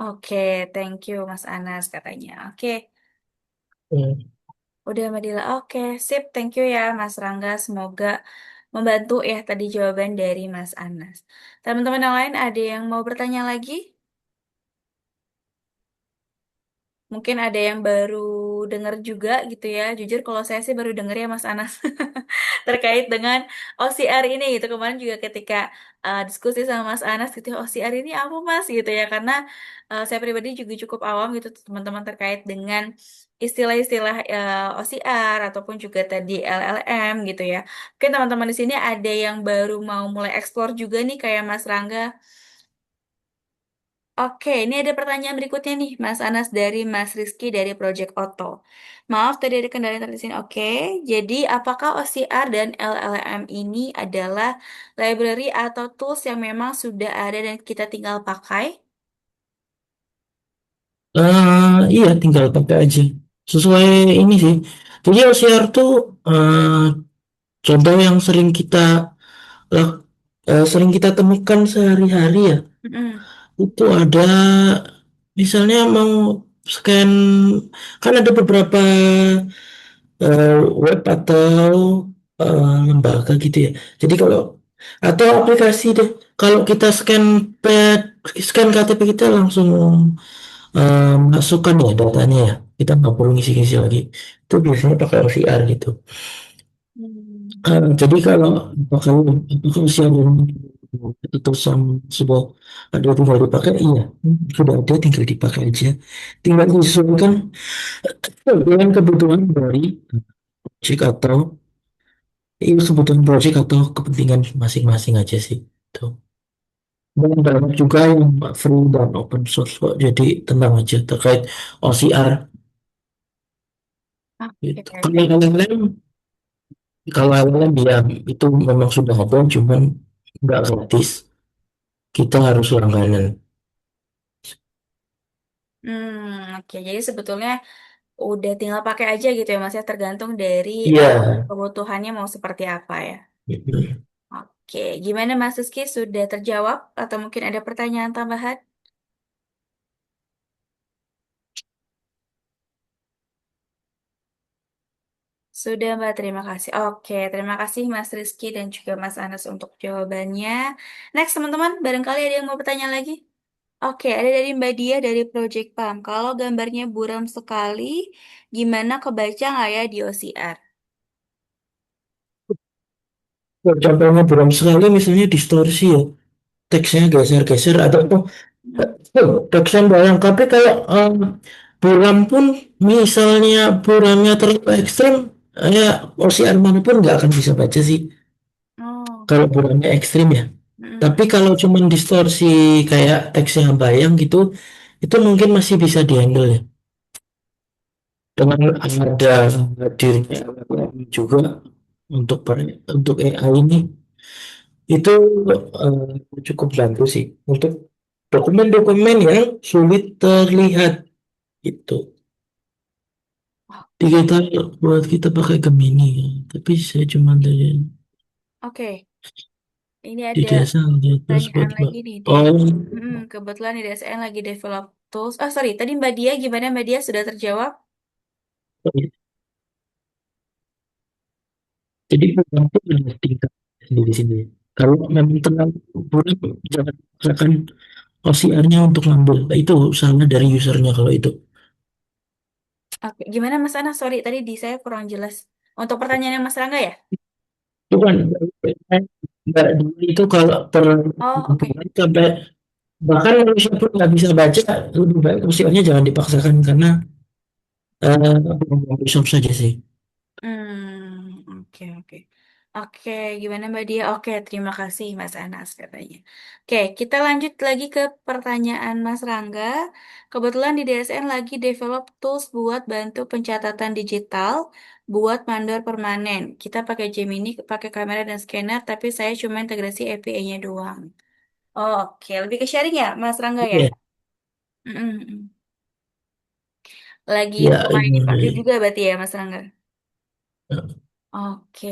Oke, thank you Mas Anas katanya. Oke, Hmm. udah Mbak Dila. Oke, sip, thank you ya Mas Rangga. Semoga membantu ya tadi jawaban dari Mas Anas. Teman-teman yang lain ada yang mau bertanya lagi? Mungkin ada yang baru dengar juga gitu ya. Jujur kalau saya sih baru dengar ya Mas Anas terkait dengan OCR ini gitu. Kemarin juga ketika diskusi sama Mas Anas gitu, OCR ini apa Mas gitu ya. Karena saya pribadi juga cukup awam gitu teman-teman terkait dengan istilah-istilah OCR ataupun juga tadi LLM gitu ya. Mungkin teman-teman di sini ada yang baru mau mulai explore juga nih kayak Mas Rangga. Oke, ini ada pertanyaan berikutnya nih, Mas Anas dari Mas Rizky dari Project Auto. Maaf, tadi ada kendala internet di sini. Oke, jadi apakah OCR dan LLM ini adalah library atau tools yang memang sudah ada dan kita tinggal pakai? Iya tinggal pakai aja. Sesuai ini sih. Jadi OCR tuh contoh yang lak- sering kita temukan sehari-hari ya. Mm-mm. Itu ada misalnya mau scan kan ada beberapa web atau lembaga gitu ya. Jadi kalau atau aplikasi deh. Kalau kita scan KTP kita langsung masukkan ya datanya ya. Kita nggak perlu ngisi-ngisi lagi. Itu biasanya pakai OCR gitu. Hmm. Jadi kalau siaran itu sama sebuah ada tinggal dipakai, iya sudah ada tinggal dipakai aja. Tinggal disesuaikan dengan kebutuhan dari project atau kebutuhan project atau kepentingan masing-masing aja sih. Tuh. Dan banyak juga yang free dan open source kok. Jadi tenang aja terkait OCR Oke, gitu. Kalau LLM ya itu memang sudah ada, cuman nggak gratis. Kita harus langganan. oke. Jadi sebetulnya udah tinggal pakai aja gitu ya, Mas ya, tergantung dari Iya. kebutuhannya mau seperti apa ya. Mm-mm. Oke, gimana Mas Rizky? Sudah terjawab atau mungkin ada pertanyaan tambahan? Sudah Mbak, terima kasih. Oke, terima kasih Mas Rizky dan juga Mas Anas untuk jawabannya. Next teman-teman, barangkali ada yang mau bertanya lagi? Oke, ada dari Mbak Dia dari Project Palm. Kalau gambarnya buram sekali, gimana kebaca nggak ya di OCR? Contohnya buram sekali misalnya distorsi ya. Teksnya geser-geser atau Hmm. teksnya bayang. Tapi kalau buram pun misalnya buramnya terlalu ekstrem, ya OCR manapun nggak akan bisa baca sih. Oh, Kalau buramnya ekstrim ya. hmm. Tapi kalau cuman distorsi kayak teksnya bayang gitu, itu mungkin masih bisa dihandle ya. Dengan ada hadirnya LLM juga untuk AI ini itu cukup bantu sih untuk dokumen-dokumen yang sulit terlihat itu. Jadi kita buat kita pakai Gemini ya. Tapi saya cuma dari Oke, ini di ada desa aja terus buat pertanyaan lagi nih dari oh kebetulan di DSN lagi develop tools. Oh sorry, tadi Mbak Dia gimana Mbak Dia sudah terjawab? jadi program itu ada tingkat sendiri sini. Kalau memang terlalu buram jangan paksakan OCR-nya untuk ngambil. Itu salah dari usernya kalau itu. Oke, gimana Mas Ana? Sorry, tadi di saya kurang jelas. Untuk pertanyaan yang Mas Rangga ya? Itu kan nggak dulu itu kalau per Oh, oke. sampai Bahkan manusia pun nggak bisa baca, lebih baik usianya jangan dipaksakan karena belum resource saja sih. Oke, oke. Oke, gimana Mbak Dia? Oke, terima kasih Mas Anas katanya. Oke, kita lanjut lagi ke pertanyaan Mas Rangga. Kebetulan di DSN lagi develop tools buat bantu pencatatan digital, buat mandor permanen. Kita pakai Gemini, pakai kamera dan scanner, tapi saya cuma integrasi API-nya doang. Oh, oke, lebih ke sharing ya, Mas Rangga ya? Iya, Mm-mm. Lagi ya pemain ini dipakai dari juga berarti ya, Mas Rangga? Oke.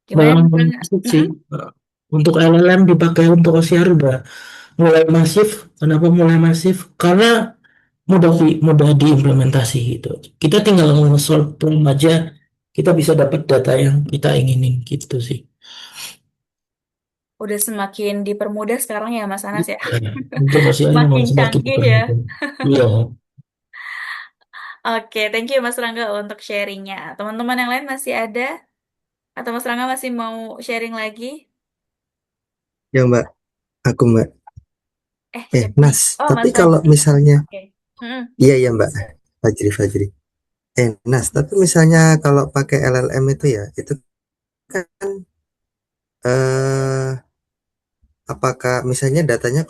Gimana dalam Mas Rangga? masif sih. Mm-mm. Untuk LLM dipakai untuk OCR udah mulai masif. Kenapa mulai masif? Karena mudah diimplementasi gitu. Kita tinggal nge-solve problem aja, kita bisa dapat data yang kita inginin gitu sih. Udah semakin dipermudah sekarang ya Mas Anas ya. Ya, untuk OCR memang Semakin semakin canggih ya. dipermudah. Iya. Oke, thank you Mas Rangga untuk sharingnya. Teman-teman yang lain masih ada? Atau Mas Rangga masih mau sharing lagi? Ya Mbak, aku Mbak. Siapa nih? Nas, Oh, tapi Mas kalau Fajri. misalnya, Oke. Mm-mm. iya ya Mbak, Fajri. Nas, tapi misalnya kalau pakai LLM itu ya, itu kan eh apakah misalnya datanya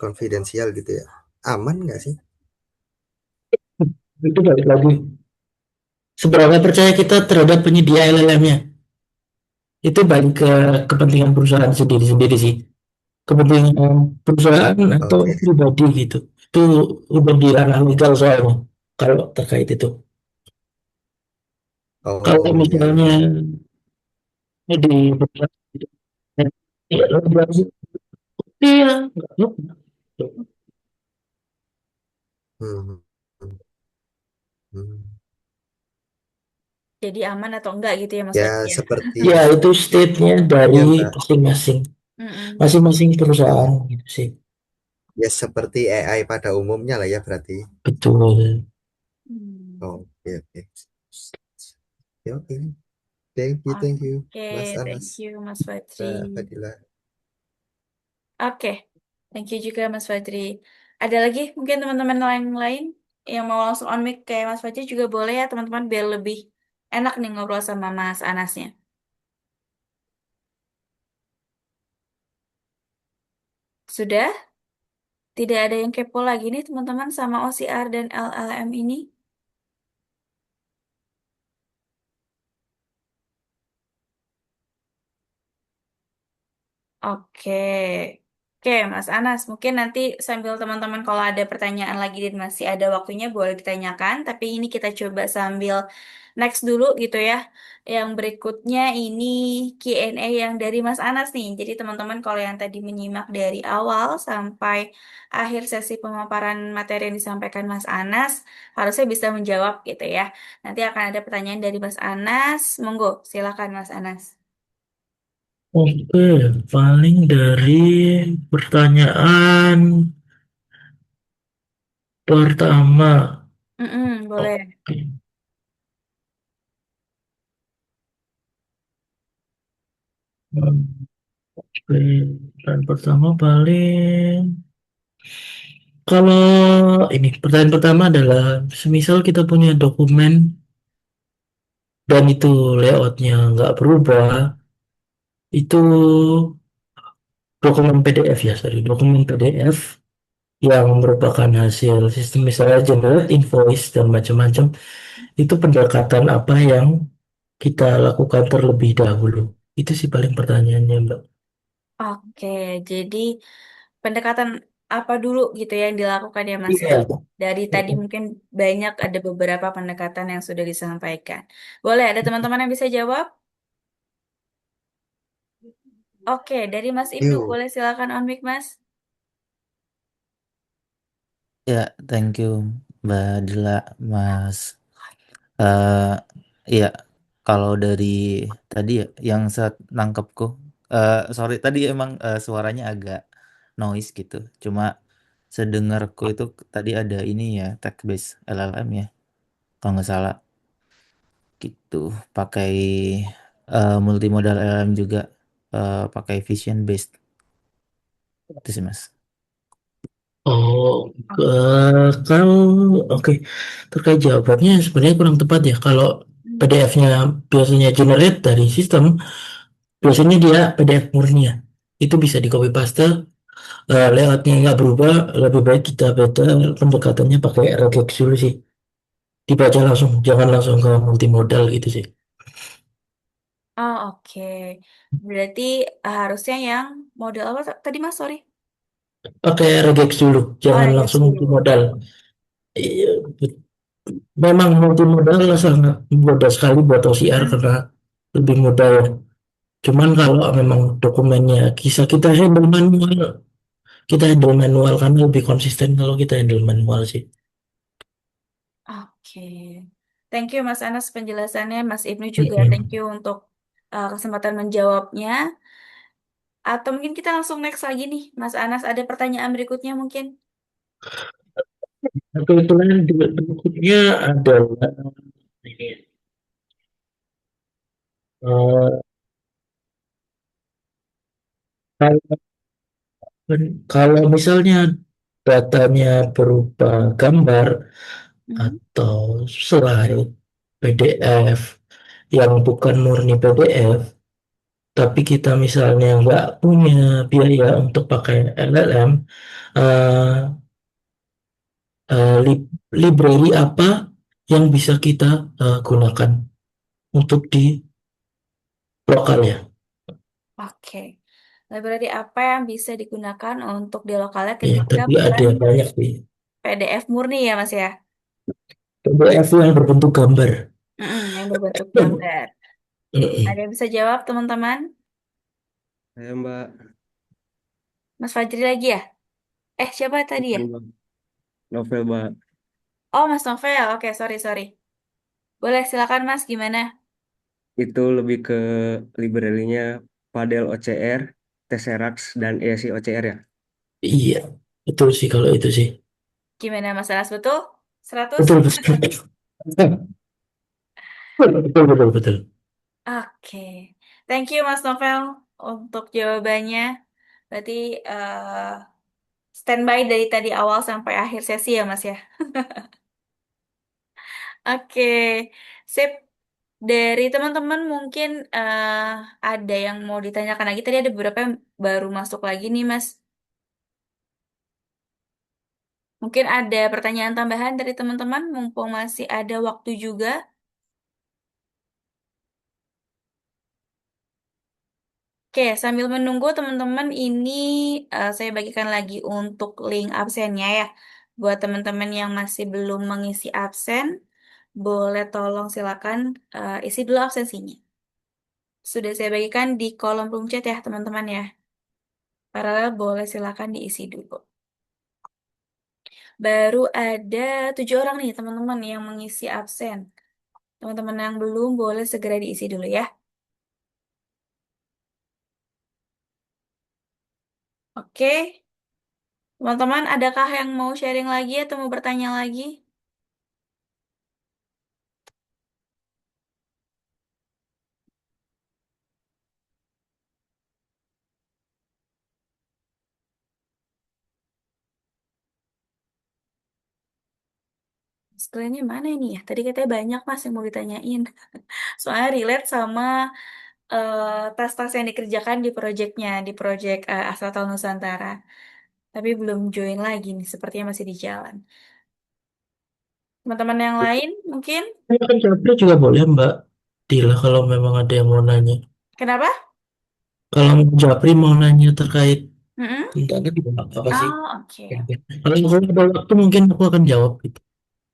konfidensial gitu ya, aman nggak sih? Itu balik lagi. Seberapa percaya kita terhadap penyedia LLM-nya? Itu balik ke kepentingan perusahaan sendiri-sendiri sih. Kepentingan perusahaan atau Oke, pribadi gitu. Itu udah di ranah legal soalnya. Kalau terkait itu. Kalau oh ya misalnya ya, ini di ya, legal sih. Iya, nggak apa-apa. hmm, hmm, hmm. Jadi aman atau enggak gitu ya Mas Ya Fajri ya? seperti Ya, itu state-nya dari ya Mbak, masing-masing. Mm-mm. Masing-masing perusahaan oh gitu sih. ya seperti AI pada umumnya lah ya berarti. Betul. Hmm. Oke oke, ya oke, thank you, Mas Oke, thank Anas, you Mas Mbak Fajri. Fadila. Oke, thank you juga Mas Fajri. Ada lagi mungkin teman-teman lain yang mau langsung on mic kayak Mas Fajri juga boleh ya teman-teman biar lebih enak nih ngobrol sama Mas Anasnya. Sudah? Tidak ada yang kepo lagi nih teman-teman sama OCR dan LLM ini? Oke. Oke, Mas Anas, mungkin nanti sambil teman-teman kalau ada pertanyaan lagi dan masih ada waktunya boleh ditanyakan, tapi ini kita coba sambil next dulu gitu ya. Yang berikutnya ini Q&A yang dari Mas Anas nih. Jadi teman-teman kalau yang tadi menyimak dari awal sampai akhir sesi pemaparan materi yang disampaikan Mas Anas, harusnya bisa menjawab gitu ya. Nanti akan ada pertanyaan dari Mas Anas. Monggo, silakan Mas Anas. Oke, paling dari pertanyaan pertama. Boleh. Oke, oke. Pertanyaan pertama paling kalau ini pertanyaan pertama adalah semisal kita punya dokumen dan itu layoutnya nggak berubah, itu dokumen PDF ya, sorry, dokumen PDF yang merupakan hasil sistem misalnya generate invoice dan macam-macam, itu pendekatan apa yang kita lakukan terlebih dahulu? Itu sih paling pertanyaannya, Mbak. Oke, jadi pendekatan apa dulu gitu ya yang dilakukan ya Mas ya? Iya. Dari tadi mungkin banyak ada beberapa pendekatan yang sudah disampaikan. Boleh ada teman-teman yang bisa jawab? Oke, dari Mas Ibnu Yuk, boleh silakan on mic Mas. Ya, thank you Mbak Dila, Mas. eh ya, kalau dari tadi ya, yang saya nangkepku, sorry tadi emang suaranya agak noise gitu. Cuma sedengarku itu tadi ada ini ya, text based LLM ya, kalau nggak salah gitu. Pakai multimodal LLM juga, pakai vision based. Itu sih Mas. Oh, Oh. kalau oke terkait jawabannya sebenarnya kurang tepat ya. Kalau Hmm. PDF-nya biasanya generate dari sistem, biasanya dia PDF murni ya. Itu bisa di copy paste, layoutnya nggak berubah. Lebih baik kita beta pendekatannya pakai regex dulu sih. Dibaca langsung, jangan langsung ke multimodal gitu sih. Oh, oke. Berarti harusnya yang model apa tadi Mas? Sorry. Pakai regex dulu, Oh, jangan regex langsung dulu. multimodal. Iya, memang multimodal sangat mudah sekali buat OCR Hmm. karena lebih mudah ya. Cuman kalau memang dokumennya bisa kita handle manual karena lebih konsisten kalau kita handle manual sih. Oke. Thank you Mas Anas penjelasannya. Mas Ibnu juga thank Mm-mm. you untuk kesempatan menjawabnya. Atau mungkin kita langsung next lagi nih. Mas Anas ada pertanyaan berikutnya mungkin? Kebetulan di berikutnya adalah ini, eh, kalau kalau misalnya datanya berupa gambar Mhm. atau slide PDF yang bukan murni PDF, tapi kita misalnya nggak punya biaya untuk pakai LLM, eh, library apa yang bisa kita gunakan untuk di lokal ya. Oke. Library apa yang bisa digunakan untuk di lokalnya Ya, ketika tapi bukan ada banyak sih. PDF murni ya Mas ya? PDF yang berbentuk gambar. Yang berbentuk gambar. Ada Mm-mm. yang bisa jawab teman-teman? Saya Mbak, Mas Fajri lagi ya? Siapa tadi ya? bukan Mbak. Novel Mbak. Oh, Mas Novel. Oke, sorry, sorry. Boleh, silakan Mas, gimana? Itu lebih ke library-nya Padel OCR, Tesseract, dan ESI OCR ya. Iya, betul sih kalau itu sih. Gimana Mas Anas, betul? 100? Betul, betul. Betul, betul, betul. Oke. Thank you Mas Novel untuk jawabannya. Berarti standby dari tadi awal sampai akhir sesi ya Mas ya? Oke, sip. Dari teman-teman mungkin ada yang mau ditanyakan lagi. Tadi ada beberapa yang baru masuk lagi nih Mas. Mungkin ada pertanyaan tambahan dari teman-teman, mumpung masih ada waktu juga. Oke, sambil menunggu teman-teman ini saya bagikan lagi untuk link absennya ya. Buat teman-teman yang masih belum mengisi absen, boleh tolong silakan isi dulu absensinya. Sudah saya bagikan di kolom room chat ya teman-teman ya. Paralel boleh silakan diisi dulu. Baru ada 7 orang nih teman-teman yang mengisi absen. Teman-teman yang belum boleh segera diisi dulu ya. Oke, teman-teman adakah yang mau sharing lagi atau mau bertanya lagi? Screennya mana ini ya? Tadi katanya banyak mas yang mau ditanyain. Soalnya relate sama eh, tas-tas yang dikerjakan di proyeknya, di proyek Astrotal Nusantara. Tapi belum join lagi nih, sepertinya masih di jalan. Teman-teman yang lain mungkin? Ya, kan Japri juga boleh Mbak Dila kalau memang ada yang mau nanya. Kenapa? Kalau Japri mau nanya terkait Mm-mm. tentang itu apa sih? Oh, oke. Kalau ada waktu mungkin aku akan jawab gitu.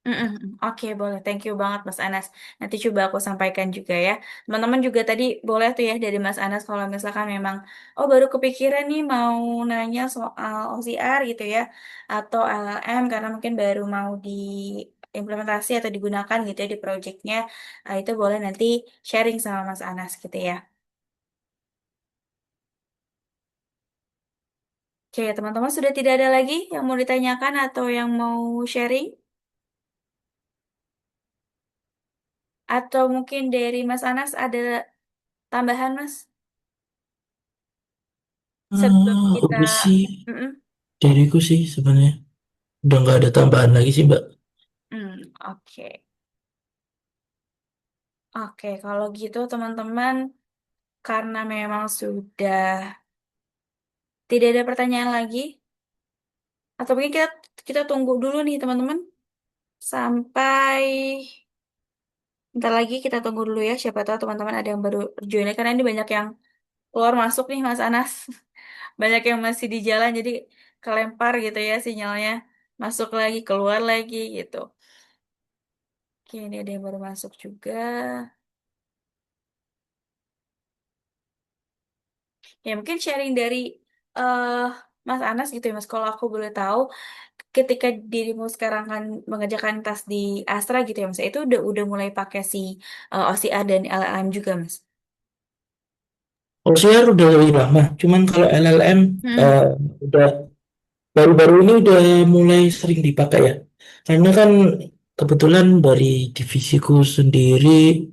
Mm-mm. Oke, boleh. Thank you banget, Mas Anas. Nanti coba aku sampaikan juga ya. Teman-teman juga tadi boleh tuh ya dari Mas Anas kalau misalkan memang, oh baru kepikiran nih mau nanya soal OCR gitu ya, atau LLM karena mungkin baru mau diimplementasi atau digunakan gitu ya di projectnya. Itu boleh nanti sharing sama Mas Anas gitu ya. Oke, teman-teman sudah tidak ada lagi yang mau ditanyakan atau yang mau sharing? Atau mungkin dari Mas Anas ada tambahan, Mas? Sebelum kita, Udah sih mm-mm. dariku sih sebenarnya. Udah nggak ada tambahan lagi sih, Mbak. Oke. Oke, kalau gitu teman-teman, karena memang sudah tidak ada pertanyaan lagi, atau mungkin kita kita tunggu dulu nih teman-teman sampai bentar lagi kita tunggu dulu ya. Siapa tahu teman-teman ada yang baru join karena ini banyak yang keluar masuk nih Mas Anas. Banyak yang masih di jalan jadi kelempar gitu ya sinyalnya. Masuk lagi, keluar lagi gitu. Oke, ini ada yang baru masuk juga. Ya mungkin sharing dari eh Mas Anas gitu ya Mas. Kalau aku boleh tahu, ketika dirimu sekarang kan mengerjakan tas di Astra gitu ya Mas. Itu udah mulai pakai si OCR dan LLM juga Mas. OCR udah lebih lama, cuman kalau LLM Hmm. eh, udah baru-baru ini udah mulai sering dipakai ya. Karena kan kebetulan dari divisiku sendiri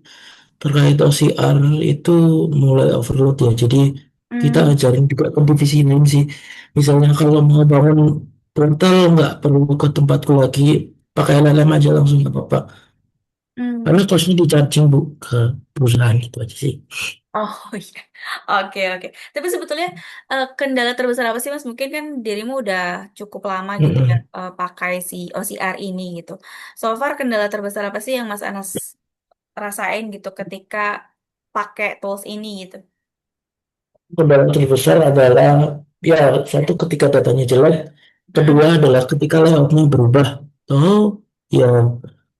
terkait OCR itu mulai overload ya. Jadi kita Hmm. ajarin juga ke divisi lain sih. Misalnya kalau mau bangun portal nggak perlu ke tempatku lagi, pakai LLM aja langsung nggak apa-apa. Karena Hmm. costnya di charging bu ke perusahaan gitu aja sih. Oh iya, oke oke. Tapi sebetulnya kendala terbesar apa sih Mas? Mungkin kan dirimu udah cukup lama gitu ya Mm-mm. pakai si OCR ini gitu. So far kendala terbesar apa sih yang Mas Anas rasain gitu ketika pakai tools ini gitu? Kendala terbesar adalah ya satu ketika datanya jelek, Mm-mm. kedua adalah ketika layoutnya berubah. Oh ya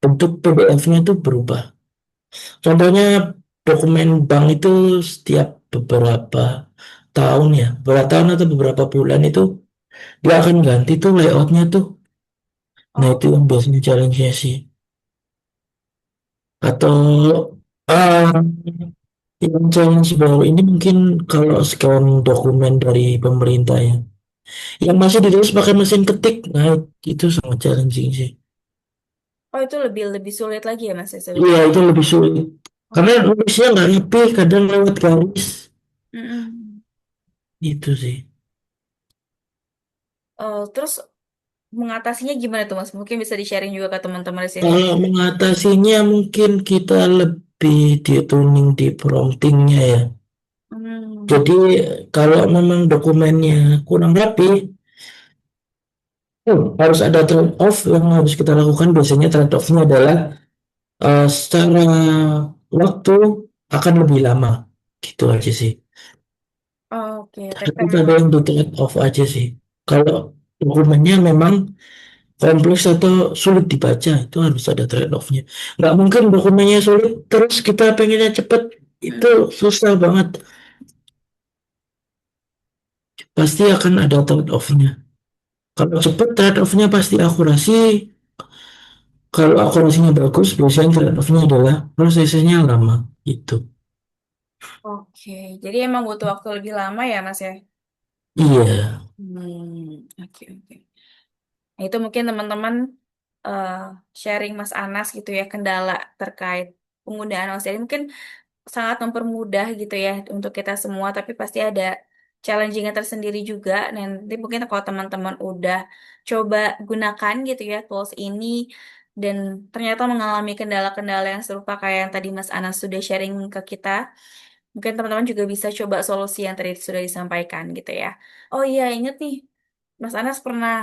bentuk PDF-nya itu berubah. Contohnya dokumen bank itu setiap beberapa tahun ya, beberapa tahun atau beberapa bulan itu dia akan ganti tuh layoutnya tuh. Nah Oh, itu yang biasanya challenge-nya sih. Atau ah, yang challenge baru ini mungkin kalau scan dokumen dari pemerintah ya. Yang masih ditulis pakai mesin ketik, nah itu sangat challenging sih. oh itu lebih lebih sulit lagi ya Mas ya Iya sebetulnya. itu lebih sulit. Oh. Karena nulisnya nggak rapi, kadang lewat garis. Mm-mm. Itu sih. Terus mengatasinya gimana tuh Mas? Mungkin bisa di-sharing juga ke teman-teman di sini. Kalau mengatasinya mungkin kita lebih di tuning di promptingnya ya. Hmm. Jadi kalau memang dokumennya kurang rapi, harus ada trade off yang harus kita lakukan. Biasanya trade offnya adalah secara waktu akan lebih lama. Gitu aja sih. Oke, Tapi take ada time. yang di trade off aja sih. Kalau dokumennya memang kompleks atau sulit dibaca, itu harus ada trade offnya. Nggak mungkin dokumennya sulit, terus kita pengennya cepet, itu Hmm. susah banget. Pasti akan ada trade offnya. Kalau cepet, trade offnya pasti akurasi. Kalau akurasinya bagus, biasanya trade offnya adalah prosesnya lama. Itu. Oke, jadi emang butuh waktu lebih lama ya, Mas ya? Iya. Oke, oke. Nah, itu mungkin teman-teman eh, sharing Mas Anas gitu ya, kendala terkait penggunaan OCR. Mungkin sangat mempermudah gitu ya untuk kita semua, tapi pasti ada challenging-nya tersendiri juga. Nanti mungkin kalau teman-teman udah coba gunakan gitu ya tools ini, dan ternyata mengalami kendala-kendala yang serupa kayak yang tadi Mas Anas sudah sharing ke kita. Mungkin teman-teman juga bisa coba solusi yang tadi sudah disampaikan gitu ya. Oh iya, inget nih, Mas Anas pernah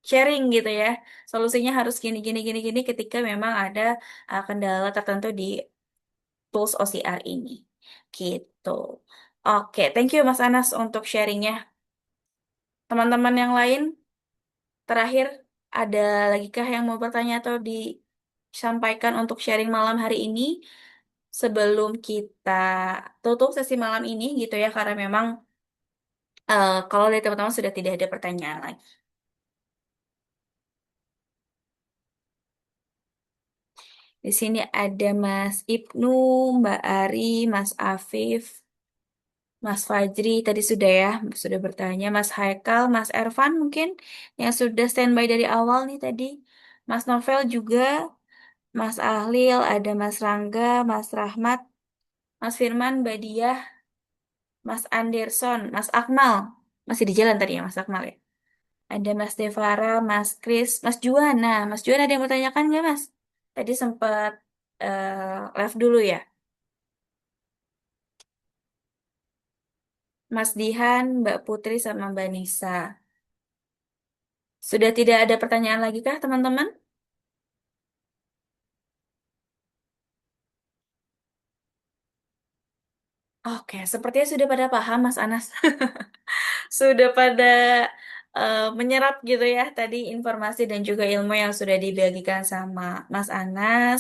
sharing gitu ya. Solusinya harus gini, gini, gini, gini ketika memang ada kendala tertentu di tools OCR ini. Gitu. Oke, thank you Mas Anas untuk sharingnya. Teman-teman yang lain, terakhir, ada lagi kah yang mau bertanya atau disampaikan untuk sharing malam hari ini? Sebelum kita tutup sesi malam ini gitu ya, karena memang kalau dari teman-teman sudah tidak ada pertanyaan lagi. Di sini ada Mas Ibnu, Mbak Ari, Mas Afif, Mas Fajri tadi sudah ya, sudah bertanya. Mas Haikal, Mas Ervan mungkin yang sudah standby dari awal nih tadi. Mas Novel juga, Mas Ahlil, ada Mas Rangga, Mas Rahmat, Mas Firman, Mbak Diah. Mas Anderson, Mas Akmal. Masih di jalan tadi ya Mas Akmal ya. Ada Mas Devara, Mas Kris, Mas Juan. Nah, Mas Juan ada yang mau tanyakan nggak Mas? Tadi sempat live dulu ya. Mas Dihan, Mbak Putri, sama Mbak Nisa. Sudah tidak ada pertanyaan lagi kah teman-teman? Oke, sepertinya sudah pada paham Mas Anas. Sudah pada menyerap gitu ya tadi informasi dan juga ilmu yang sudah dibagikan sama Mas Anas.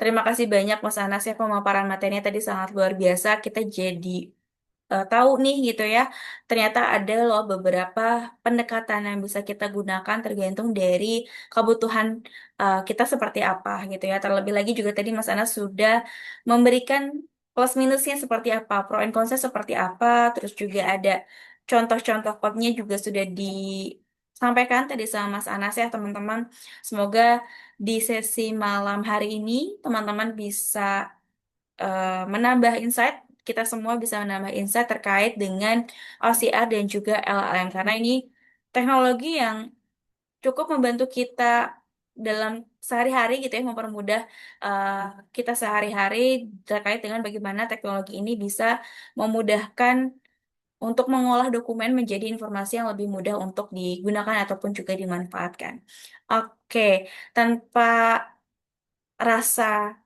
Terima kasih banyak Mas Anas ya, pemaparan materinya tadi sangat luar biasa. Kita jadi tahu nih gitu ya. Ternyata ada loh beberapa pendekatan yang bisa kita gunakan tergantung dari kebutuhan kita seperti apa gitu ya. Terlebih lagi juga tadi Mas Anas sudah memberikan plus minusnya seperti apa, pro and contra seperti apa, terus juga ada contoh-contoh code-nya juga sudah disampaikan tadi sama Mas Anas ya teman-teman. Semoga di sesi malam hari ini teman-teman bisa menambah insight, kita semua bisa menambah insight terkait dengan OCR dan juga LLM karena ini teknologi yang cukup membantu kita dalam sehari-hari gitu ya, mempermudah uh, kita sehari-hari terkait dengan bagaimana teknologi ini bisa memudahkan untuk mengolah dokumen menjadi informasi yang lebih mudah untuk digunakan ataupun juga dimanfaatkan. Oke, tanpa rasa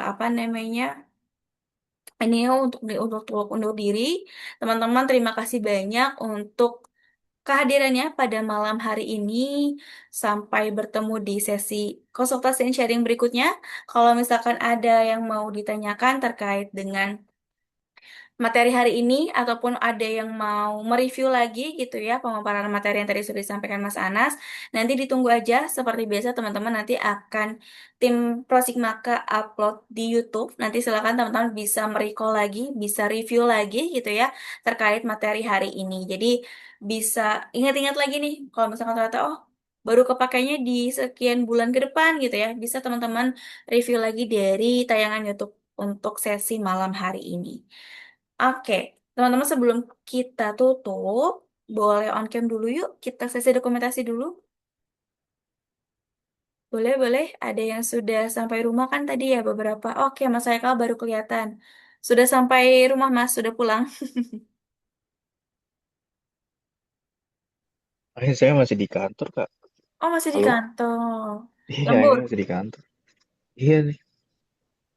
apa namanya ini ya untuk undur diri, teman-teman terima kasih banyak untuk kehadirannya pada malam hari ini. Sampai bertemu di sesi konsultasi and sharing berikutnya. Kalau misalkan ada yang mau ditanyakan terkait dengan materi hari ini ataupun ada yang mau mereview lagi gitu ya pemaparan materi yang tadi sudah disampaikan Mas Anas, nanti ditunggu aja seperti biasa teman-teman nanti akan tim Prosigmaka upload di YouTube. Nanti silakan teman-teman bisa merecall lagi, bisa review lagi gitu ya terkait materi hari ini. Jadi bisa ingat-ingat lagi nih kalau misalkan ternyata oh baru kepakainya di sekian bulan ke depan gitu ya. Bisa teman-teman review lagi dari tayangan YouTube untuk sesi malam hari ini. Oke, teman-teman sebelum kita tutup, boleh on cam dulu yuk. Kita sesi dokumentasi dulu. Boleh, boleh. Ada yang sudah sampai rumah kan tadi ya beberapa. Oke, Mas Haikal baru kelihatan. Sudah sampai rumah Mas, sudah pulang. Saya masih di kantor, Kak. Oh, masih di Halo? kantor. Iya, Lembur. ini masih di kantor. Iya nih.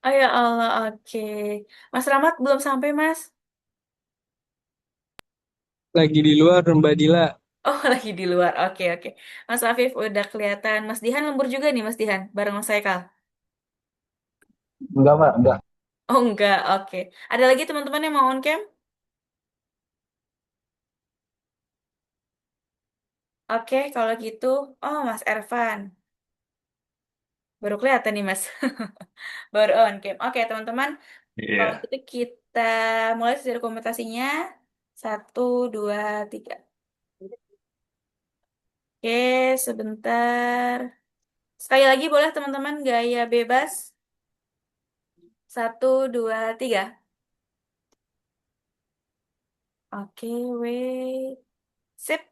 Oh ya Allah, oke. Mas Rahmat belum sampai, Mas. Lagi di luar Mbak Dila. Oh, lagi di luar. Oke, oke. Mas Afif udah kelihatan. Mas Dihan lembur juga nih, Mas Dihan. Bareng Mas Haikal. Enggak, Mbak, enggak. Oh, enggak. Oke. Ada lagi teman-teman yang mau on cam? Oke, kalau gitu, oh Mas Ervan, baru kelihatan nih Mas, baru on cam. Oke teman-teman, kalau Iya. gitu kita mulai dari komunikasinya. Satu, dua, tiga. Oke, sebentar. Sekali lagi boleh teman-teman gaya bebas. Satu, dua, tiga. Oke, wait. Sip.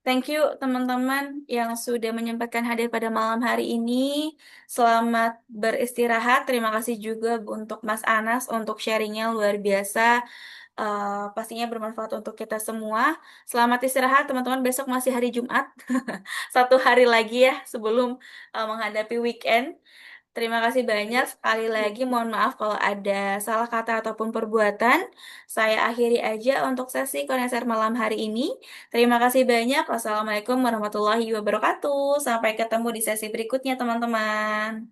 Thank you teman-teman yang sudah menyempatkan hadir pada malam hari ini. Selamat beristirahat. Terima kasih juga untuk Mas Anas untuk sharingnya luar biasa. Pastinya bermanfaat untuk kita semua. Selamat istirahat teman-teman. Besok masih hari Jumat. Satu hari lagi ya sebelum menghadapi weekend. Terima kasih banyak. Sekali lagi mohon maaf kalau ada salah kata ataupun perbuatan. Saya akhiri aja untuk sesi konser malam hari ini. Terima kasih banyak. Wassalamualaikum warahmatullahi wabarakatuh. Sampai ketemu di sesi berikutnya, teman-teman.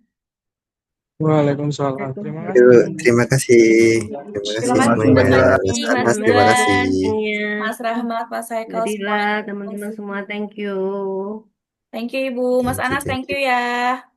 Waalaikumsalam. Terima kasih. Yuk, terima kasih. Terima kasih Terima Terima kasih kasih, semuanya. Mbak Mas Dila. Afif, Mas Mas Anas, terima kasih. Juan, Iya, Mas Rahmat, Mas Mbak Haikal Dila, semuanya. teman-teman semua, thank you. Thank you, Ibu. Mas Thank you, Anas, thank thank you you. ya.